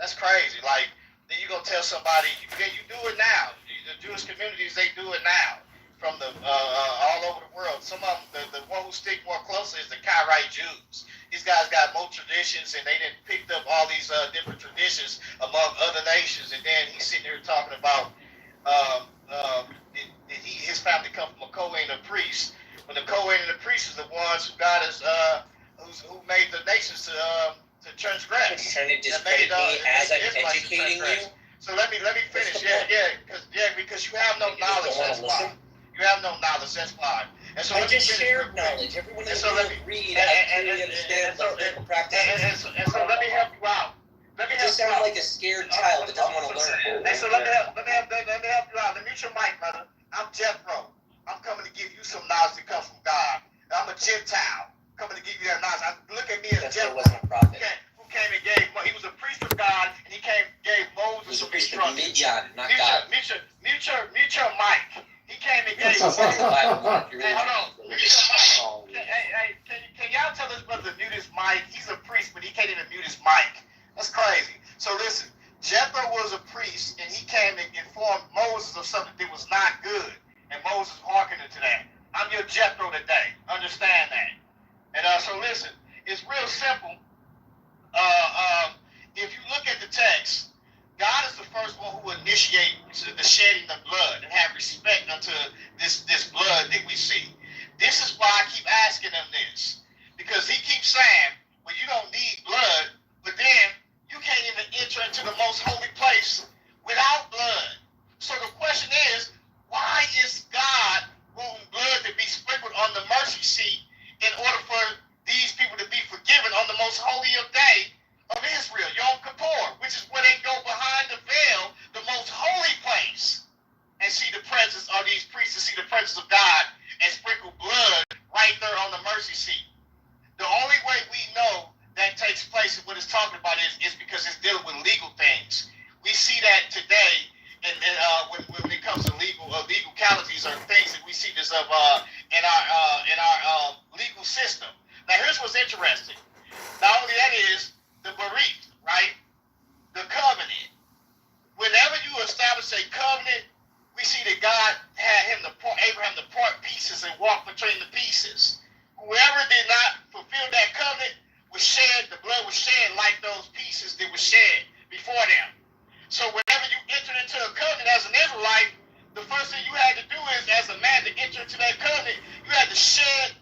That's crazy. Like, then you gonna tell somebody, you do it now. The Jewish communities, they do it now from the all over the world. Some of them, the one who stick more closely is the Karaite Jews. These guys got more traditions, and they didn't picked up all these different traditions among other nations. And then he's sitting here talking about his family come from a Kohen and a priest. When the Kohen and the priest is the ones who got us, who made the nations to transgress.
You're trying to discredit me as I'm educating you.
So let me finish. Because you have no knowledge. That's why. You have no knowledge. That's why. And so
I just shared knowledge. Everyone has to read. I understand the practice.
And so let me help you out.
You just sound like a scared child that doesn't want to learn.
Hey, so let me help you out. Let me mute your mic, brother. I'm Jethro. I'm coming to give you some knowledge that comes from God. I'm a Gentile coming to give you that knowledge. Look at me as Jethro.
Wasn't a prophet.
Who came and gave? He was a priest of God, and he gave Moses some instructions.
Not God.
Mute your mic. He came and gave Moses. Hey, hold on. Mute your mic. Hey, can y'all tell this brother to mute his mic? He's a priest, but he can't even mute his mic. That's crazy. So listen. Jethro was a priest, and he came and informed Moses of something that was not good, and Moses hearkened to that. I'm your Jethro today. Understand that. And so listen, it's real simple. If you look at the text, God is the first one who initiates the shedding of blood and have respect unto this blood that we see. This is why I keep asking him this, because he keeps saying, well, you don't need blood, but then you can't even enter into the most holy place without blood. So the question is, why is God wanting blood to be sprinkled on the mercy seat in order for these people to be forgiven on the most holy of day of Israel, Yom Kippur, which is where they go behind the veil, the most holy place, and see the presence of these priests, and see the presence of God, and sprinkle blood right there on the mercy seat. The only way we know that takes place and what it's talking about is because it's dealing with legal things. We see that today, and when it comes to legalities or things that we see this of in our legal system. Now here's what's interesting. Not only that is the bereaved, right? The covenant. Whenever you establish a covenant between the pieces. Whoever did not fulfill that covenant was shed, the blood was shed like those pieces that were shed before them. So whenever you enter into a covenant as an Israelite, the first thing you had to do is, as a man, to enter into that covenant, you had to shed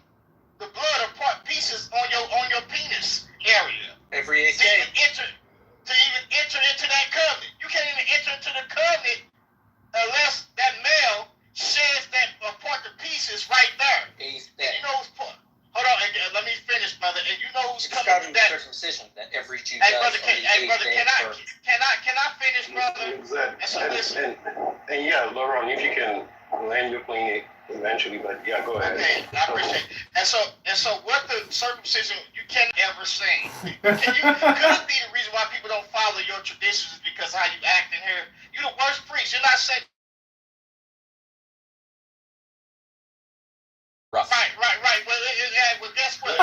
the blood or part pieces on your penis area.
Every 8
to even enter into that covenant. You can't even enter into the covenant unless that male sheds that part to pieces right there. And you know who's part. Hold on, let me finish, brother. And you know who's coming with that
circumcision that every Jew
Hey,
does
brother,
on the 8th day of birth.
can I finish, brother?
Exactly.
And so listen.
And yeah, Laurent, if you can land your plane eventually, but yeah, go ahead.
Okay, I appreciate it. And so what the circumcision you can't ever sing. Could it be the reason why people don't follow your traditions is because how you act in here? You're the worst priest. You're not saying
Rough.
Right. Well, guess what?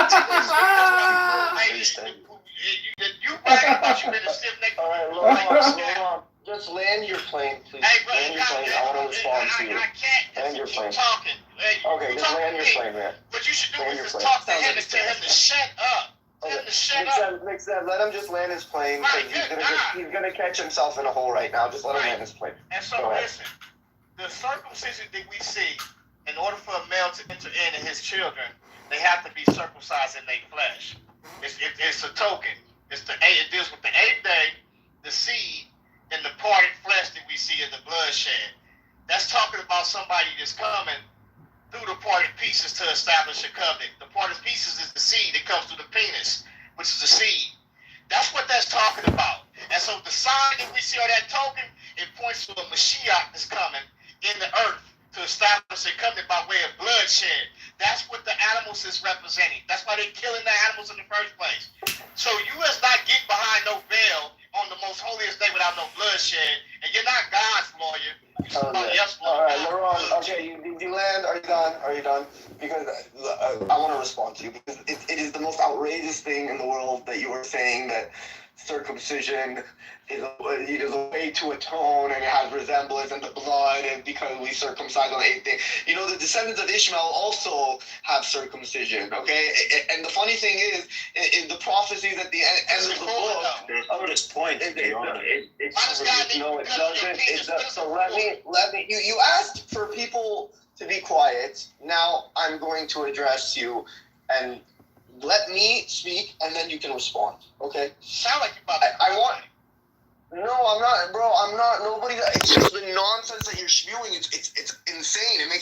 You bragging about you been a stiff neck.
All right, Laurent, just land your plane, please.
Hey, brother,
land your plane. I want to respond to you.
I can't
Land your
keep
plane.
talking.
Okay, just land your plane, man.
What you should do
Land
is
your
just
plane.
talk to him and tell him to shut up. Tell him to shut up.
Mix that. Let him just land his plane because he's gonna catch himself in a hole right now. Just let him land his plane.
And so listen, the circumcision that we see, in order for a male to enter in and his children, they have to be circumcised in their flesh. It's a token. It deals with the 8th day, the seed, and the parted flesh that we see in the bloodshed. That's talking about somebody that's coming through the parted pieces to establish a covenant. The parted pieces is the seed that comes through the penis, which is the seed. That's what that's talking about. And so the sign that we see on that token, it points to a Mashiach that's coming in the earth to establish a covenant by way of bloodshed. That's what the animals is representing. That's why they're killing the animals in the first place. So you is not getting behind no veil on the most holiest day without no bloodshed, and you're not God's lawyer. You're somebody else's lawyer.
All right, Laurent. Okay, you land. Are you done? Are you done? Because I want to respond to you because it is the most outrageous thing in the world that you are saying that circumcision is a way to atone and it has resemblance in the blood and because we circumcise on the 8th day. You know, the descendants of Ishmael also have circumcision, okay? And the funny thing is in the prophecies at the end of the book,
at this point,
no, it doesn't. So let me. You asked for people to be quiet. Now I'm going to address you, and let me speak, and then you can respond. Okay?
Sound like you're about
I want. No, I'm not, bro. I'm not. Nobody. It's just the nonsense that you're spewing. It's insane. It makes